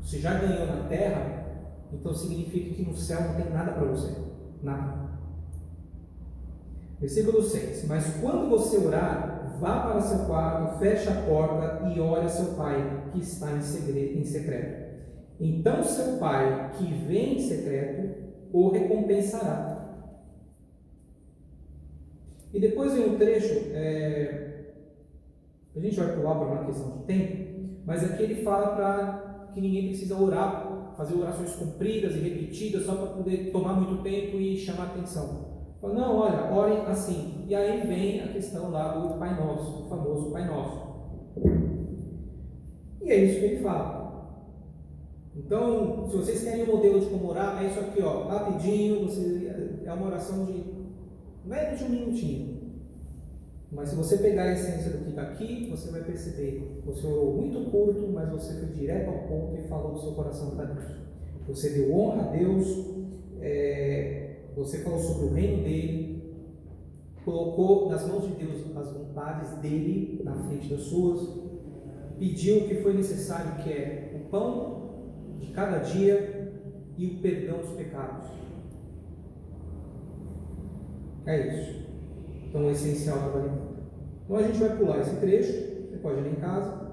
você já ganhou na terra, então significa que no céu não tem nada para você. Nada. Versículo 6. Mas quando você orar, vá para seu quarto, feche a porta e ore a seu pai, que está em secreto. Então seu pai, que vem em secreto, o recompensará. E depois vem um trecho, a gente vai pular para uma questão de tempo, mas aqui ele fala para que ninguém precisa orar, fazer orações compridas e repetidas só para poder tomar muito tempo e chamar atenção. Fala, não, olha, orem assim. E aí vem a questão lá do Pai Nosso, o famoso Pai Nosso. E é isso que ele fala. Então, se vocês querem um modelo de como orar, é isso aqui, ó, rapidinho, é uma oração de menos de um minutinho. Mas se você pegar a essência do que está aqui, você vai perceber, você orou muito curto, mas você foi direto ao ponto e falou do seu coração para Deus. Você deu honra a Deus, você falou sobre o reino dele, colocou nas mãos de Deus as vontades dele na frente das suas, pediu o que foi necessário, que é o pão de cada dia e o perdão dos pecados. É isso. Então o essencial está ali. Então a gente vai pular esse trecho, você pode ler em casa.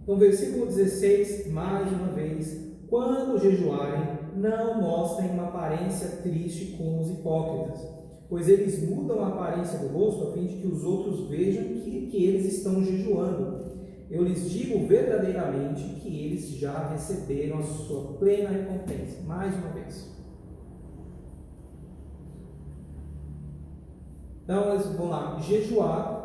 Então versículo 16, mais uma vez, quando jejuarem, não mostrem uma aparência triste como os hipócritas, pois eles mudam a aparência do rosto a fim de que os outros vejam que eles estão jejuando. Eu lhes digo verdadeiramente que eles já receberam a sua plena recompensa. Mais uma vez. Então, vamos lá. Jejuar,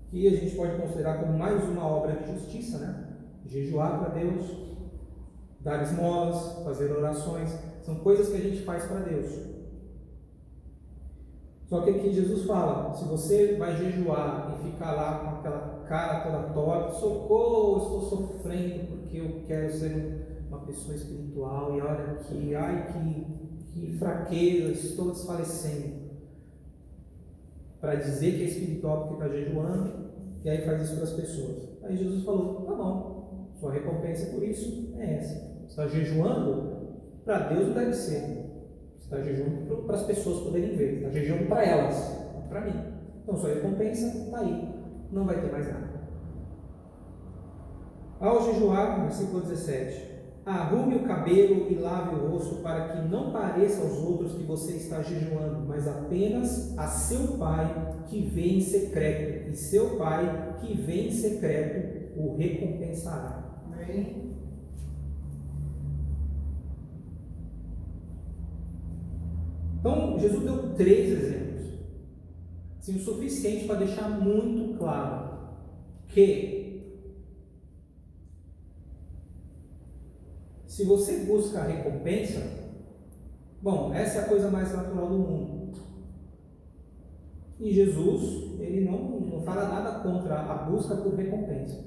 que a gente pode considerar como mais uma obra de justiça, né? Jejuar para Deus, dar esmolas, fazer orações, são coisas que a gente faz para Deus. Só que aqui Jesus fala, se você vai jejuar e ficar lá com aquela cara toda torta, socorro, estou sofrendo porque eu quero ser uma pessoa espiritual e olha aqui, ai que fraqueza, estou desfalecendo. Para dizer que é espiritual porque está jejuando, e aí faz isso para as pessoas. Aí Jesus falou, tá bom, sua recompensa por isso é essa. Você está jejuando, para Deus não deve ser. Você está jejuando para as pessoas poderem ver, está jejuando para elas, não para mim. Então sua recompensa está aí, não vai ter mais nada. Ao jejuar, versículo 17, arrume o cabelo e lave o rosto para que não pareça aos outros que você está jejuando, mas apenas a seu pai que vem em secreto, e seu pai que vem em secreto o recompensará. Amém. Então, Jesus deu 3 exemplos, assim, o suficiente para deixar muito claro que se você busca a recompensa, bom, essa é a coisa mais natural do mundo. E Jesus, ele não fala nada contra a busca por recompensa.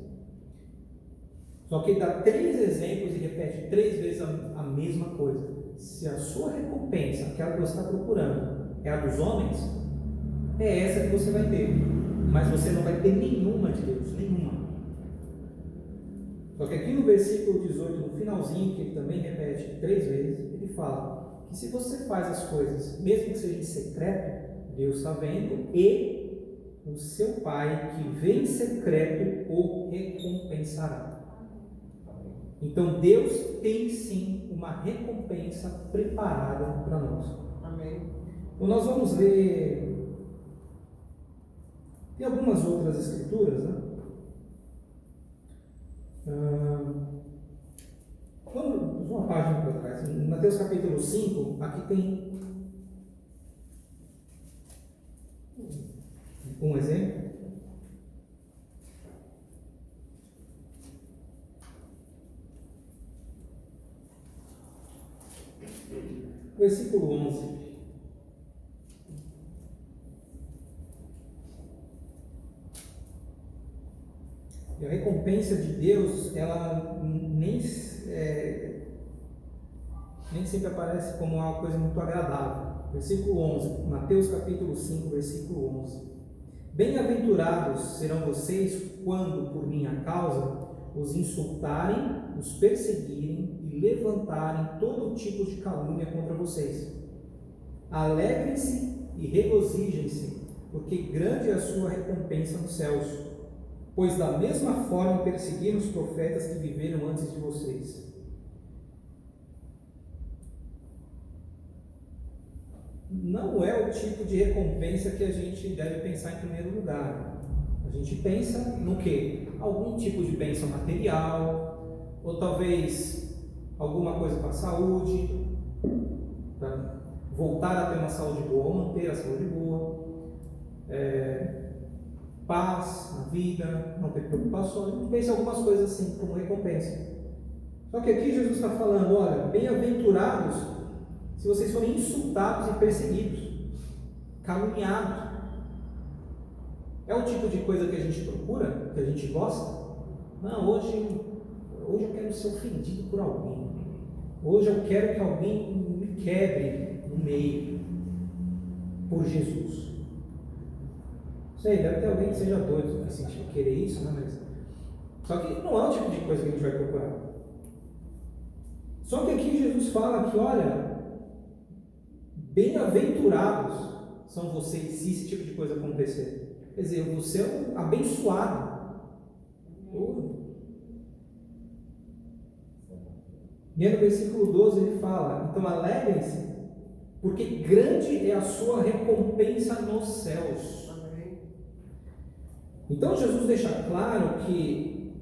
Só que ele dá 3 exemplos e repete 3 vezes a mesma coisa. Se a sua recompensa, aquela que você está procurando, é a dos homens, é essa que você vai ter. Mas você não vai ter nenhuma de Deus, nenhuma. Só que aqui no versículo 18, no finalzinho, que ele também repete 3 vezes, ele fala que se você faz as coisas, mesmo que seja em secreto, Deus está vendo e o seu Pai, que vem em secreto, o recompensará. Então Deus tem sim uma recompensa preparada para nós. Amém. Então nós vamos ler, tem algumas outras escrituras, né? Vamos uma página para trás. Em Mateus capítulo 5, aqui tem um exemplo. versículo 11. E a recompensa de Deus, ela nem sempre aparece como uma coisa muito agradável. Versículo 11, Mateus capítulo 5, versículo 11. Bem-aventurados serão vocês quando, por minha causa, os insultarem, os perseguirem e levantarem todo tipo de calúnia contra vocês. Alegrem-se e regozijem-se, porque grande é a sua recompensa nos céus, pois da mesma forma perseguiram os profetas que viveram antes de vocês. Não é o tipo de recompensa que a gente deve pensar em primeiro lugar. A gente pensa no quê? Algum tipo de bênção material, ou talvez alguma coisa para a saúde, para voltar a ter uma saúde boa, ou manter a saúde boa, paz na vida, não ter preocupações. A gente pensa em algumas coisas assim como recompensa. Só que aqui Jesus está falando, olha, bem-aventurados se vocês forem insultados e perseguidos, caluniados. É o tipo de coisa que a gente procura, que a gente gosta? Não, hoje eu quero ser ofendido por alguém. Hoje eu quero que alguém me quebre no meio por Jesus. Não sei, deve ter alguém que seja doido nesse sentido, querer isso, né? Mas só que não é o tipo de coisa que a gente vai procurar. Só que aqui Jesus fala que, olha, bem-aventurados são vocês se esse tipo de coisa acontecer. Quer dizer, eu vou ser um abençoado. E aí no versículo 12 ele fala, então alegrem-se, porque grande é a sua recompensa nos céus. Então Jesus deixa claro que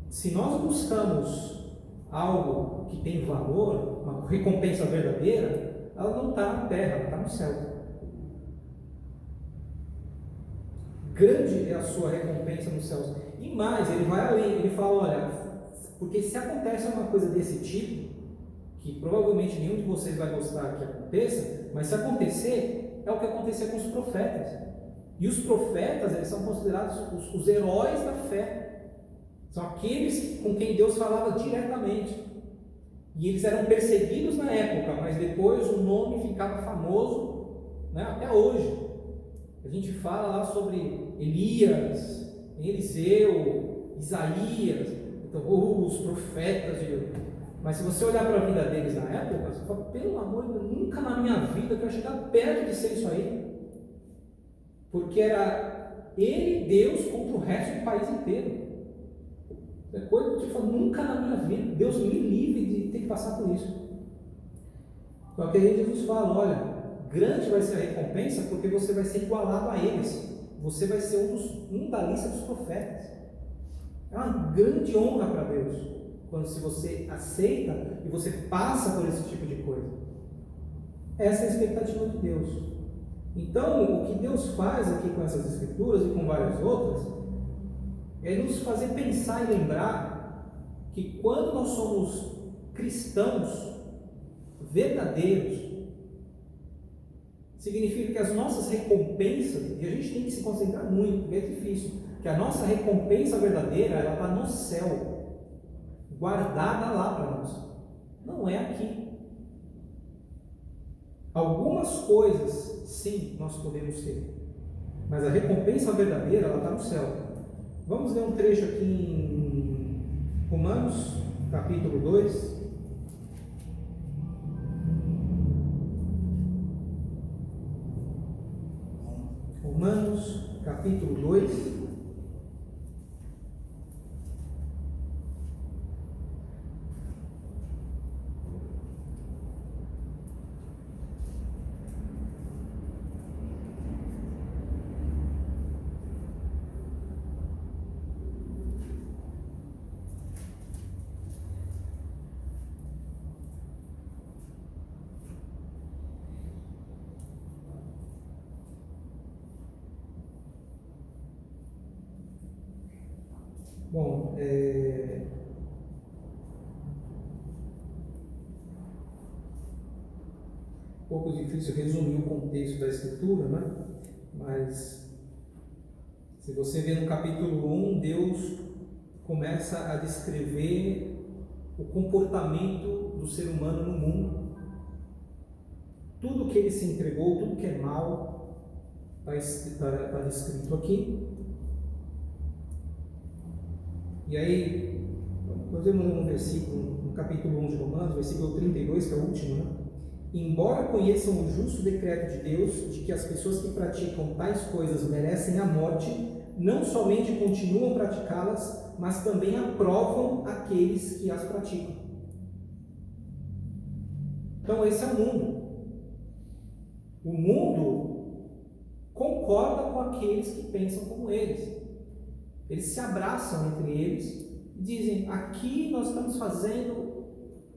se nós buscamos algo que tem valor, uma recompensa verdadeira, ela não está na terra, ela está no céu. Grande é a sua recompensa nos céus. E mais, ele vai além, ele fala, olha, porque se acontece uma coisa desse tipo, que provavelmente nenhum de vocês vai gostar que aconteça, mas se acontecer, é o que acontecia com os profetas. E os profetas, eles são considerados os heróis da fé. São aqueles com quem Deus falava diretamente. E eles eram perseguidos na época, mas depois o nome ficava famoso, né, até hoje. A gente fala lá sobre Elias, Eliseu, Isaías, então, os profetas. Mas se você olhar para a vida deles na época, você fala, pelo amor de Deus, nunca na minha vida eu quero chegar perto de ser isso aí. Porque era ele, Deus, contra o resto do país inteiro. Depois eu te falo, nunca na minha vida, Deus me livre de ter que passar por isso. Só que aí Jesus fala, olha, grande vai ser a recompensa porque você vai ser igualado a eles. Você vai ser um da lista dos profetas. É uma grande honra para Deus quando se você aceita e você passa por esse tipo de coisa. Essa é a expectativa de Deus. Então, o que Deus faz aqui com essas escrituras e com várias outras é nos fazer pensar e lembrar que quando nós somos cristãos verdadeiros, significa que as nossas recompensas, e a gente tem que se concentrar muito, porque é difícil, que a nossa recompensa verdadeira, ela está no céu, guardada lá para nós, não é aqui. Algumas coisas, sim, nós podemos ter, mas a recompensa verdadeira, ela está no céu. Vamos ler um trecho aqui em Romanos, capítulo 2. Romanos, capítulo 2. Bom, um pouco difícil resumir o contexto da Escritura, né? Mas se você vê no capítulo 1, Deus começa a descrever o comportamento do ser humano no mundo. Tudo que ele se entregou, tudo que é mal, está descrito aqui. E aí, nós vemos um versículo, no capítulo 1 de Romanos, versículo 32, que é o último, né? Embora conheçam o justo decreto de Deus, de que as pessoas que praticam tais coisas merecem a morte, não somente continuam a praticá-las, mas também aprovam aqueles que as praticam. Então esse é o mundo. O mundo concorda com aqueles que pensam como eles. Eles se abraçam entre eles e dizem: aqui nós estamos fazendo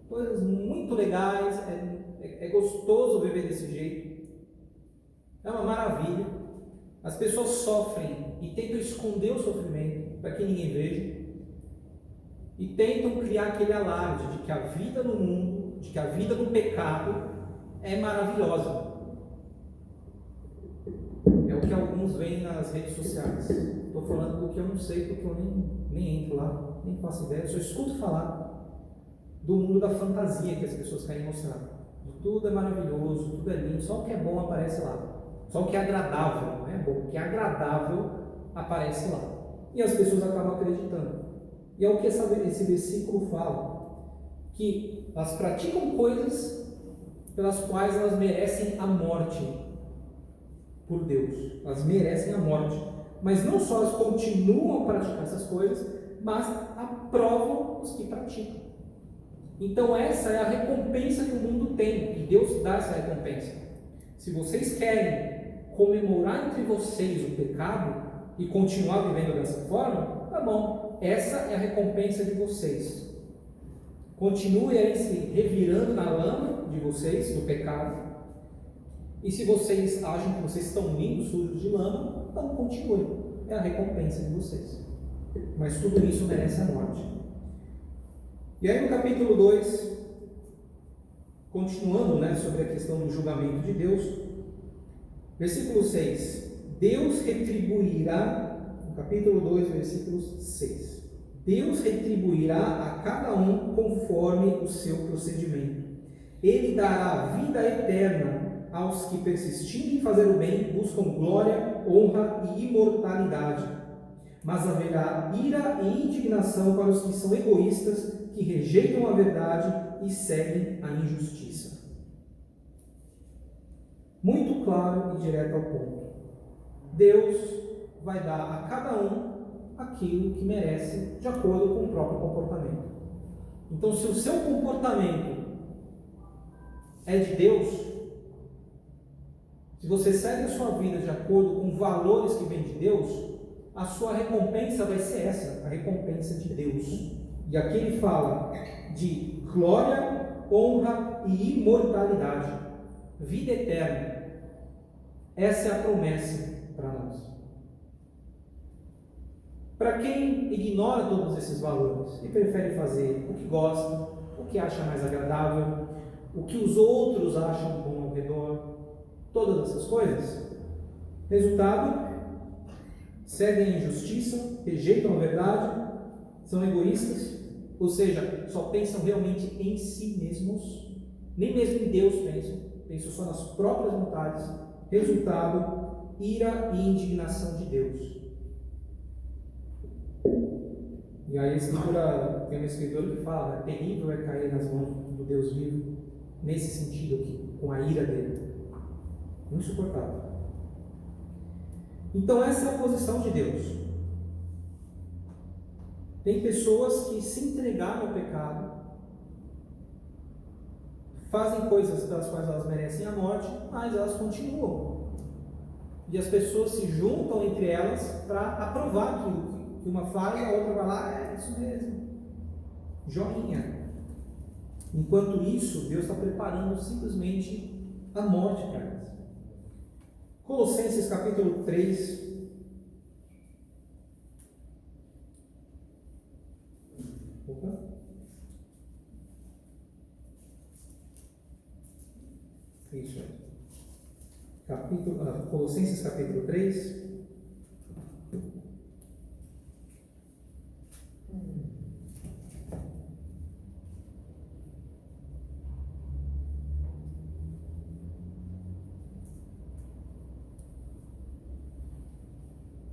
coisas muito legais, é gostoso viver desse jeito, é uma maravilha. As pessoas sofrem e tentam esconder o sofrimento para que ninguém veja, e tentam criar aquele alarde de que a vida no mundo, de que a vida no pecado é maravilhosa. É o que alguns veem nas redes sociais. Estou falando do que eu não sei, porque eu nem entro lá, nem faço ideia, só escuto falar do mundo da fantasia que as pessoas querem mostrar. Tudo é maravilhoso, tudo é lindo, só o que é bom aparece lá. Só o que é agradável, não é bom, o que é agradável aparece lá. E as pessoas acabam acreditando. E é o que esse versículo fala, que elas praticam coisas pelas quais elas merecem a morte por Deus. Elas merecem a morte. Mas não só elas continuam a praticar essas coisas, mas aprovam os que praticam. Então essa é a recompensa que o mundo tem, e Deus dá essa recompensa. Se vocês querem comemorar entre vocês o pecado e continuar vivendo dessa forma, tá bom, essa é a recompensa de vocês. Continue aí se revirando na lama de vocês, do pecado, e se vocês acham que vocês estão limpos, sujos de lama, então continuem, é a recompensa de vocês. Mas tudo isso merece a morte. E aí no capítulo 2, continuando, né, sobre a questão do julgamento de Deus, versículo 6, Deus retribuirá, no capítulo 2, versículo 6, Deus retribuirá a cada um conforme o seu procedimento. Ele dará vida eterna aos que, persistindo em fazer o bem, buscam glória, honra e imortalidade. Mas haverá ira e indignação para os que são egoístas, que rejeitam a verdade e seguem a injustiça. Muito claro e direto ao ponto. Deus vai dar a cada um aquilo que merece, de acordo com o próprio comportamento. Então, se o seu comportamento é de Deus, se você segue a sua vida de acordo com valores que vêm de Deus, a sua recompensa vai ser essa, a recompensa de Deus. E aqui ele fala de glória, honra e imortalidade, vida eterna. Essa é a promessa para nós. Para quem ignora todos esses valores e prefere fazer o que gosta, o que acha mais agradável, o que os outros acham bom ao redor, todas essas coisas, resultado, seguem a injustiça, rejeitam a verdade, são egoístas, ou seja, só pensam realmente em si mesmos, nem mesmo em Deus pensam só nas próprias vontades. Resultado, ira e indignação de Deus. E aí tem uma escritura que fala, né, terrível é cair nas mãos do Deus vivo, nesse sentido aqui, com a ira dele. Insuportável. Então essa é a posição de Deus. Tem pessoas que se entregaram ao pecado, fazem coisas pelas quais elas merecem a morte, mas elas continuam. E as pessoas se juntam entre elas para aprovar aquilo que uma faz, a outra vai lá, é isso mesmo. Joinha. Enquanto isso, Deus está preparando simplesmente a morte para elas. Colossenses capítulo 3. Isso aí. Colossenses capítulo 3.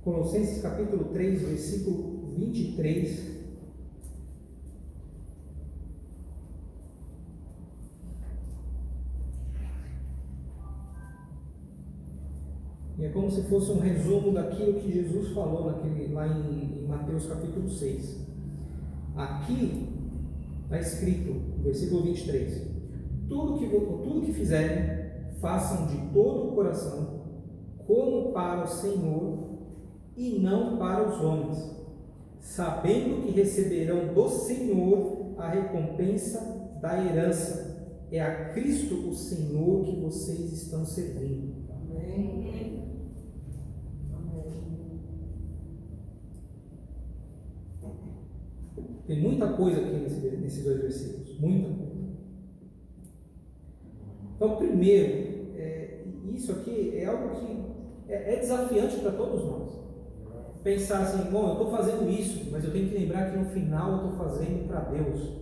Colossenses capítulo 3, versículo 23. E é como se fosse um resumo daquilo que Jesus falou lá em Mateus capítulo 6. Aqui está escrito, versículo 23: tudo que fizerem, façam de todo o coração, como para o Senhor e não para os homens, sabendo que receberão do Senhor a recompensa da herança. É a Cristo o Senhor que vocês estão servindo. Amém. Tem muita coisa aqui nesses dois versículos, muita coisa. Então, primeiro, isso aqui é algo que é desafiante para todos nós. Pensar assim, bom, eu estou fazendo isso, mas eu tenho que lembrar que no final eu estou fazendo para Deus.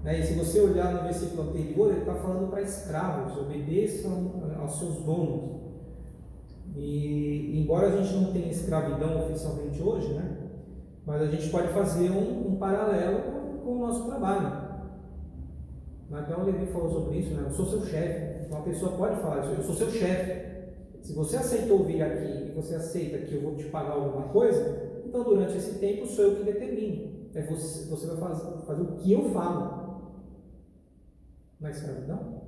E se você olhar no versículo anterior, ele está falando para escravos: obedeçam aos seus donos. E embora a gente não tenha escravidão oficialmente hoje, né? Mas a gente pode fazer um paralelo com o nosso trabalho. Então o Levi falou sobre isso, né? Eu sou seu chefe. Uma pessoa pode falar isso: eu sou seu chefe. Se você aceitou vir aqui e você aceita que eu vou te pagar alguma coisa, então durante esse tempo sou eu que determino. Você vai fazer o que eu falo. Na escravidão?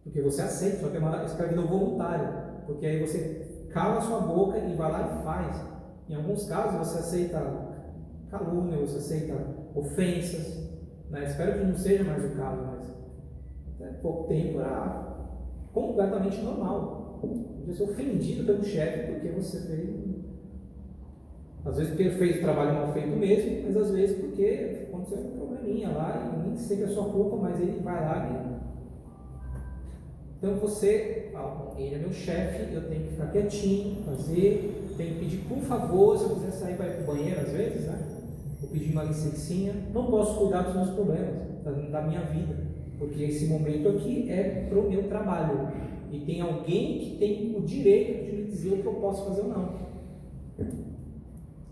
Porque você aceita, só que é uma escravidão voluntária. Porque aí você cala a sua boca e vai lá e faz. Em alguns casos você aceita calúnia, você aceita ofensas. Né? Espero que não seja mais o caso, mas até pouco tempo era completamente normal. Você ser ofendido pelo chefe porque você fez. Às vezes porque ele fez o trabalho mal feito mesmo, mas às vezes porque aconteceu um probleminha lá e nem sei que é sua culpa, mas ele vai lá e... Então você fala, ele é meu chefe, eu tenho que ficar quietinho, tenho que pedir por favor, se eu quiser sair para ir para o banheiro às vezes, né? Vou pedir uma licencinha, não posso cuidar dos meus problemas, da minha vida, porque esse momento aqui é para o meu trabalho e tem alguém que tem o direito de me dizer o que eu posso fazer ou não.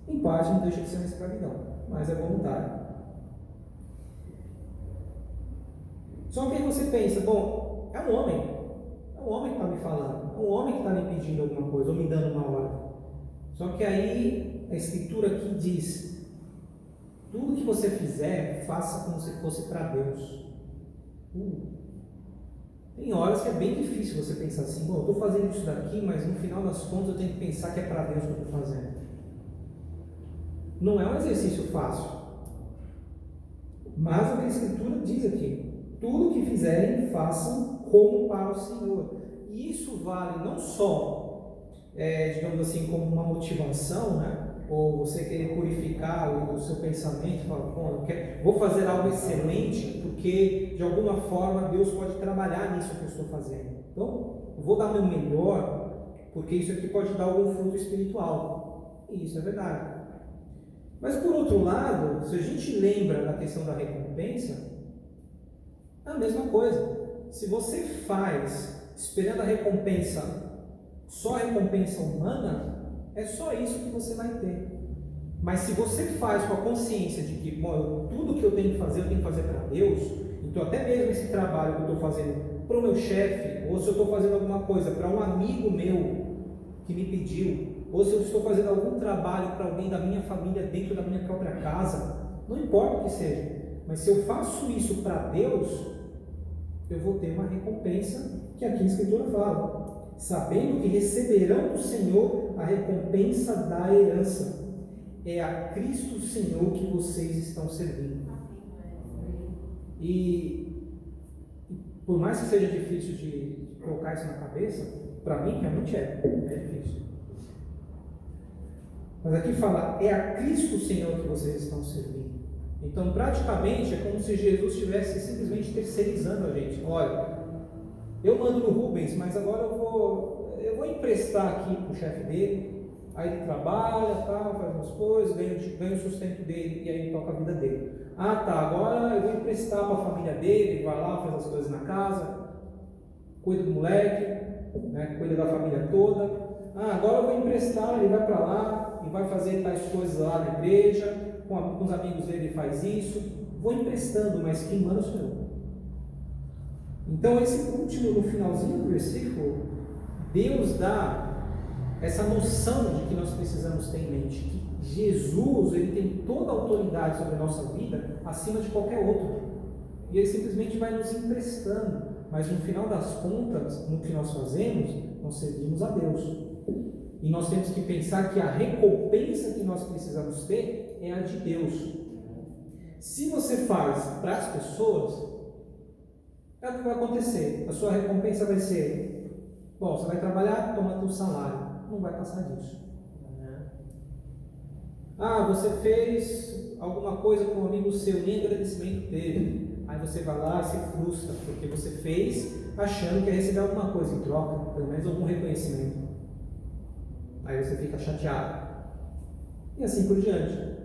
Em parte não deixa de ser uma escravidão, mas é voluntário. Só que aí você pensa, bom, é um homem que está me falando, é um homem que está me pedindo alguma coisa, ou me dando uma ordem. Só que aí a escritura aqui diz: tudo que você fizer, faça como se fosse para Deus. Tem horas que é bem difícil você pensar assim, bom, eu estou fazendo isso daqui, mas no final das contas eu tenho que pensar que é para Deus que eu estou fazendo. Não é um exercício fácil. Mas a Escritura diz aqui: tudo que fizerem, façam como para o Senhor. E isso vale não só, digamos assim, como uma motivação, né? Ou você querer purificar o seu pensamento, falar, bom, vou fazer algo excelente, porque de alguma forma Deus pode trabalhar nisso que eu estou fazendo. Então, eu vou dar meu melhor, porque isso aqui pode dar algum fruto espiritual. E isso é verdade. Mas por outro lado, se a gente lembra da questão da recompensa, é a mesma coisa. Se você faz esperando a recompensa, só a recompensa humana, é só isso que você vai ter. Mas se você faz com a consciência de que, bom, tudo que eu tenho que fazer para Deus, então até mesmo esse trabalho que eu estou fazendo para o meu chefe, ou se eu estou fazendo alguma coisa para um amigo meu que me pediu, ou se eu estou fazendo algum trabalho para alguém da minha família dentro da minha própria casa, não importa o que seja, mas se eu faço isso para Deus, eu vou ter uma recompensa que aqui a Escritura fala, sabendo que receberão do Senhor a recompensa da herança. É a Cristo Senhor que vocês estão servindo. E por mais que seja difícil de colocar isso na cabeça, para mim realmente é difícil. Mas aqui fala, é a Cristo Senhor que vocês estão servindo. Então, praticamente, é como se Jesus estivesse simplesmente terceirizando a gente. Olha, eu mando no Rubens, mas agora eu vou emprestar aqui para o chefe dele, aí ele trabalha, tal, faz umas coisas, ganha o sustento dele e aí toca a vida dele. Ah, tá, agora eu vou emprestar para a família dele, ele vai lá, faz as coisas na casa, cuida do moleque, né, cuida da família toda. Ah, agora eu vou emprestar, ele vai para lá e vai fazer tais coisas lá na igreja, com os amigos dele ele faz isso. Vou emprestando, mas quem manda sou eu. Então, esse último, no finalzinho do versículo, Deus dá essa noção de que nós precisamos ter em mente, que Jesus, ele tem toda a autoridade sobre a nossa vida, acima de qualquer outro. E ele simplesmente vai nos emprestando, mas no final das contas, no que nós fazemos, nós servimos a Deus. E nós temos que pensar que a recompensa que nós precisamos ter é a de Deus. Se você faz para as pessoas, é o que vai acontecer. A sua recompensa vai ser: bom, você vai trabalhar, toma teu salário. Não vai passar disso. Ah, você fez alguma coisa com um amigo seu, nem agradecimento teve. Aí você vai lá e se frustra, porque você fez achando que ia receber alguma coisa em troca, pelo menos algum reconhecimento. Aí você fica chateado. E assim por diante.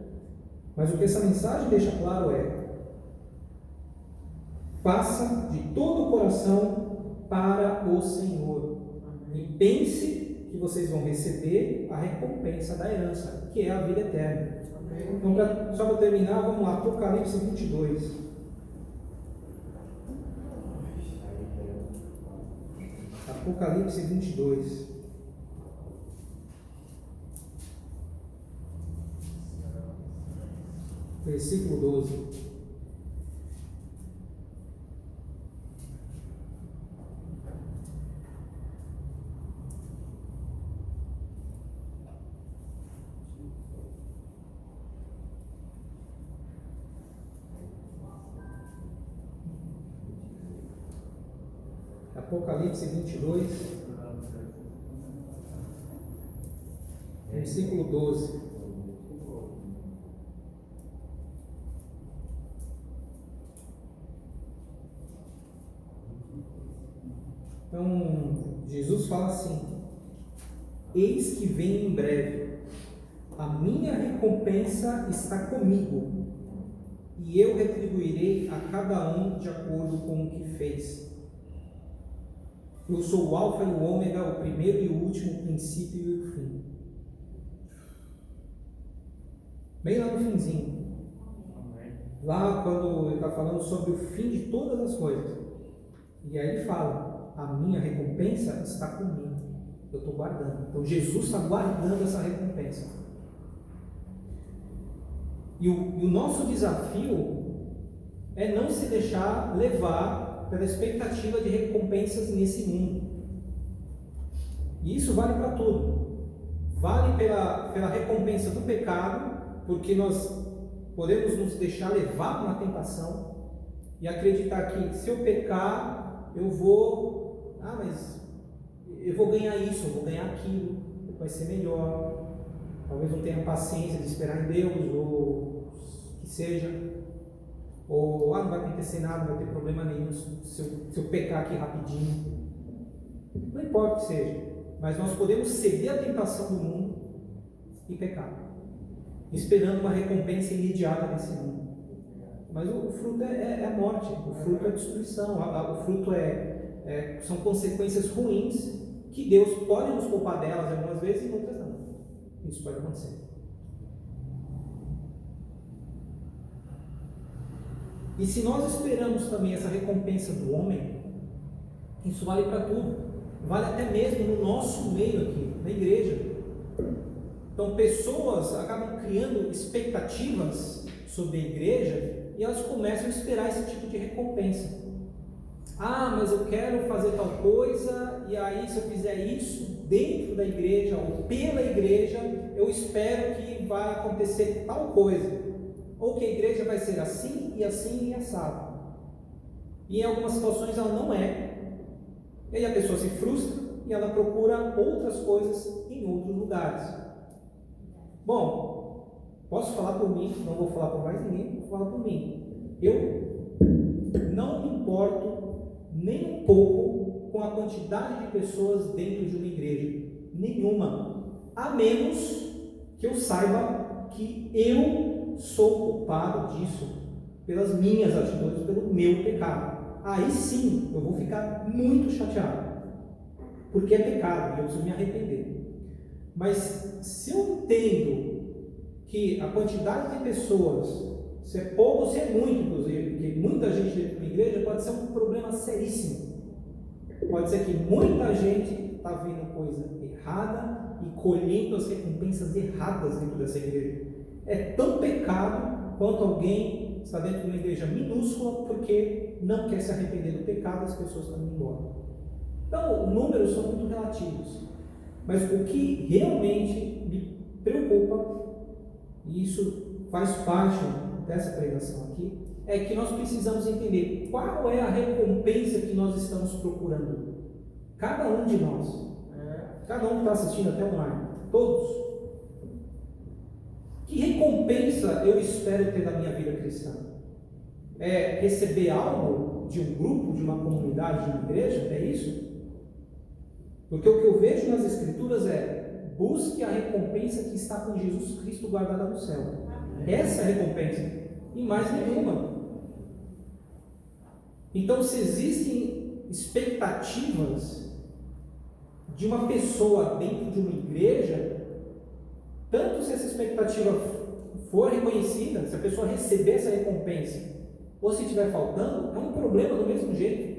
Mas o que essa mensagem deixa claro é: faça de todo o coração para o Senhor. E pense que vocês vão receber a recompensa da herança, que é a vida eterna. Então, só para terminar, vamos lá, Apocalipse 22. Apocalipse 22. Versículo 12. Apocalipse 22, versículo 12. Então, Jesus fala assim: eis que venho em breve, a minha recompensa está comigo, e eu retribuirei a cada um de acordo com o que fez. Eu sou o Alfa e o Ômega, o primeiro e o último, o princípio e o fim. Bem lá no finzinho. Lá quando ele está falando sobre o fim de todas as coisas. E aí ele fala: a minha recompensa está comigo. Eu estou guardando. Então Jesus está guardando essa recompensa. E o nosso desafio é não se deixar levar pela expectativa de recompensas nesse mundo. E isso vale para tudo. Vale pela recompensa do pecado, porque nós podemos nos deixar levar por uma tentação e acreditar que se eu pecar, eu vou ganhar isso, eu vou ganhar aquilo, vai ser melhor. Talvez não tenha paciência de esperar em Deus, ou que seja. Ou não vai acontecer nada, não vai ter problema nenhum se eu pecar aqui rapidinho. Não importa o que seja, mas nós podemos ceder à tentação do mundo e pecar, esperando uma recompensa imediata desse mundo. Mas o fruto é a morte, o fruto é a destruição, o fruto são consequências ruins que Deus pode nos poupar delas algumas vezes e outras não. Isso pode acontecer. E se nós esperamos também essa recompensa do homem, isso vale para tudo. Vale até mesmo no nosso meio aqui, na igreja. Então, pessoas acabam criando expectativas sobre a igreja e elas começam a esperar esse tipo de recompensa. Ah, mas eu quero fazer tal coisa, e aí se eu fizer isso dentro da igreja ou pela igreja, eu espero que vai acontecer tal coisa. Ou que a igreja vai ser assim e assim e assado. E em algumas situações ela não é. E aí a pessoa se frustra e ela procura outras coisas em outros lugares. Bom, Posso falar por mim, não vou falar por mais ninguém, vou falar por mim. Eu não me importo nem um pouco com a quantidade de pessoas dentro de uma igreja. Nenhuma. A menos que eu saiba que eu sou culpado disso, pelas minhas atitudes, pelo meu pecado. Aí sim, eu vou ficar muito chateado, porque é pecado e eu preciso me arrepender. Mas se eu entendo que a quantidade de pessoas, se é pouco ou se é muito, inclusive, porque muita gente dentro da igreja, pode ser um problema seríssimo. Pode ser que muita gente está vendo coisa errada e colhendo as recompensas erradas dentro dessa igreja. É tão pecado quanto alguém está dentro de uma igreja minúscula porque não quer se arrepender do pecado, as pessoas estão indo embora. Então, números são muito relativos. Mas o que realmente me preocupa, e isso faz parte dessa pregação aqui, é que nós precisamos entender qual é a recompensa que nós estamos procurando. Cada um de nós. Cada um que está assistindo até online. Todos. Que recompensa eu espero ter da minha vida cristã? É receber algo de um grupo, de uma comunidade, de uma igreja? É isso? Porque o que eu vejo nas Escrituras é: busque a recompensa que está com Jesus Cristo guardada no céu. Essa é a recompensa. E mais nenhuma. Então, se existem expectativas de uma pessoa dentro de uma igreja, tanto se essa expectativa for reconhecida, se a pessoa receber essa recompensa, ou se estiver faltando, é um problema do mesmo jeito.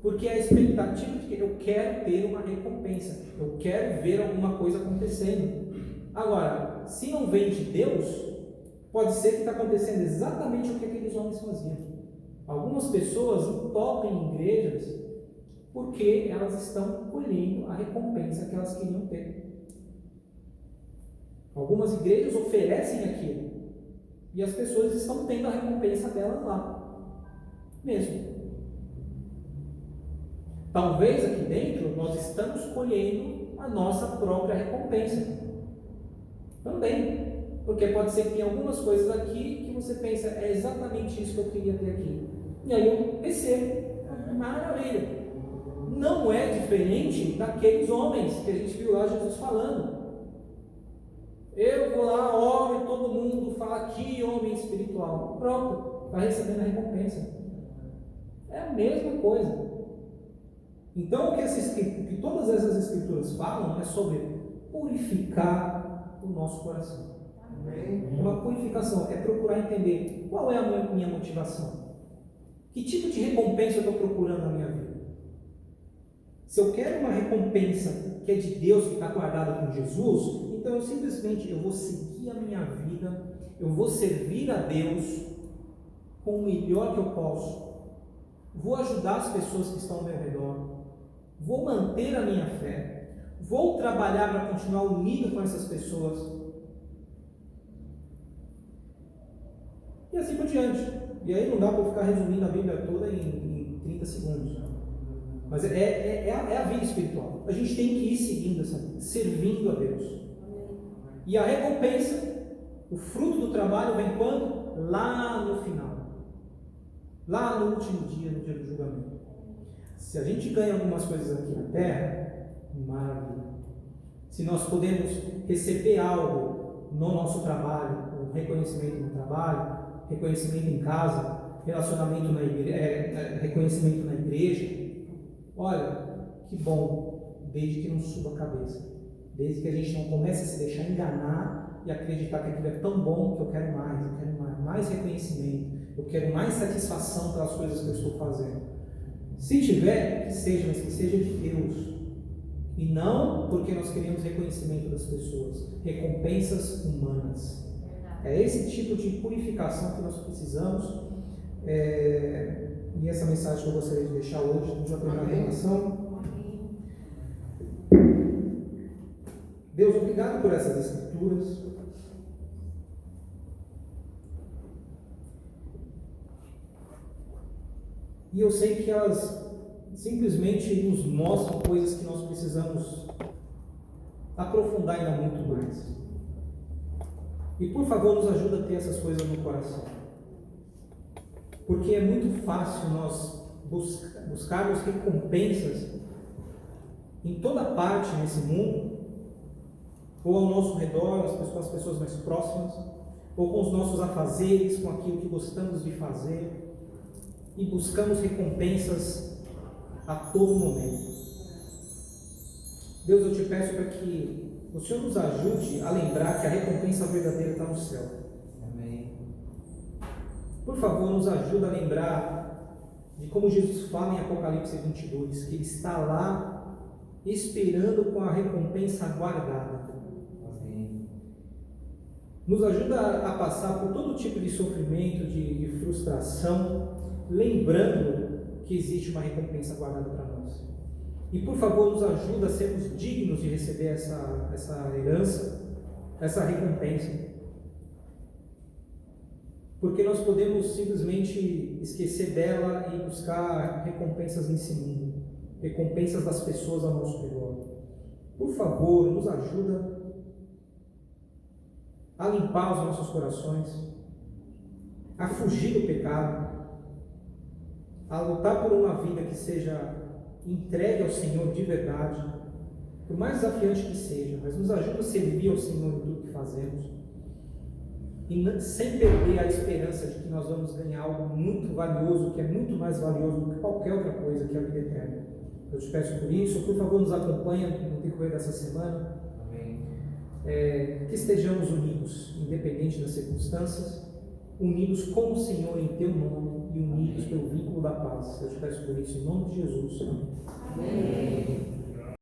Porque é a expectativa de que eu quero ter uma recompensa, eu quero ver alguma coisa acontecendo. Agora, se não vem de Deus, pode ser que está acontecendo exatamente o que aqueles homens faziam. Algumas pessoas entopem em igrejas porque elas estão colhendo a recompensa que elas queriam ter. Algumas igrejas oferecem aquilo e as pessoas estão tendo a recompensa delas lá mesmo. Talvez aqui dentro nós estamos colhendo a nossa própria recompensa também. Porque pode ser que tem algumas coisas aqui que você pensa, é exatamente isso que eu queria ter aqui. E aí eu recebo. Maravilha. Não é diferente daqueles homens que a gente viu lá Jesus falando. Eu vou lá, oro e todo mundo fala: que homem espiritual. Pronto, está recebendo a recompensa. É a mesma coisa. Então o que todas essas escrituras falam é sobre purificar o nosso coração. Uma purificação é procurar entender qual é a minha motivação. Que tipo de recompensa eu estou procurando na minha vida? Se eu quero uma recompensa que é de Deus, que está guardada com Jesus, então eu simplesmente vou seguir a minha vida, eu vou servir a Deus com o melhor que eu posso, vou ajudar as pessoas que estão ao meu redor, vou manter a minha fé, vou trabalhar para continuar unido com essas pessoas, e assim por diante. E aí não dá para eu ficar resumindo a Bíblia toda em 30 segundos. Mas é a vida espiritual. A gente tem que ir seguindo essa vida, servindo a Deus. E a recompensa, o fruto do trabalho vem quando? Lá no final. Lá no último dia, no dia do julgamento. Se a gente ganha algumas coisas aqui na terra, maravilha. Se nós podemos receber algo no nosso trabalho, um reconhecimento no trabalho, reconhecimento em casa, relacionamento na igreja, reconhecimento na igreja, olha, que bom, desde que não suba a cabeça, desde que a gente não comece a se deixar enganar e acreditar que aquilo é tão bom que eu quero mais reconhecimento, eu quero mais satisfação pelas coisas que eu estou fazendo. Se tiver, que seja, mas que seja de Deus, e não porque nós queremos reconhecimento das pessoas, recompensas humanas. É esse tipo de purificação que nós precisamos, e essa mensagem que eu gostaria de deixar hoje, na primeira pregação. Deus, obrigado por essas escrituras. E eu sei que elas simplesmente nos mostram coisas que nós precisamos aprofundar ainda muito mais. E por favor, nos ajuda a ter essas coisas no coração. Porque é muito fácil nós buscarmos recompensas em toda parte nesse mundo, ou ao nosso redor, com as pessoas mais próximas, ou com os nossos afazeres, com aquilo que gostamos de fazer, e buscamos recompensas a todo momento. Deus, eu te peço para que o Senhor nos ajude a lembrar que a recompensa verdadeira está no céu. Amém. Por favor, nos ajuda a lembrar de como Jesus fala em Apocalipse 22, que Ele está lá esperando com a recompensa guardada. Amém. Nos ajuda a passar por todo tipo de sofrimento, de frustração, lembrando que existe uma recompensa guardada para nós. E por favor, nos ajuda a sermos dignos de receber essa herança, essa recompensa. Porque nós podemos simplesmente esquecer dela e buscar recompensas nesse mundo, recompensas das pessoas ao nosso redor. Por favor, nos ajuda a limpar os nossos corações, a fugir do pecado, a lutar por uma vida que seja entregue ao Senhor de verdade, por mais desafiante que seja, mas nos ajuda a servir ao Senhor em tudo que fazemos, e sem perder a esperança de que nós vamos ganhar algo muito valioso, que é muito mais valioso do que qualquer outra coisa, que é a vida eterna. Eu te peço por isso, por favor, nos acompanha no decorrer dessa semana. Amém. Que estejamos unidos, independente das circunstâncias, unidos com o Senhor em teu nome e unidos pelo vínculo da paz. Eu te peço por isso, em nome de Jesus. Amém.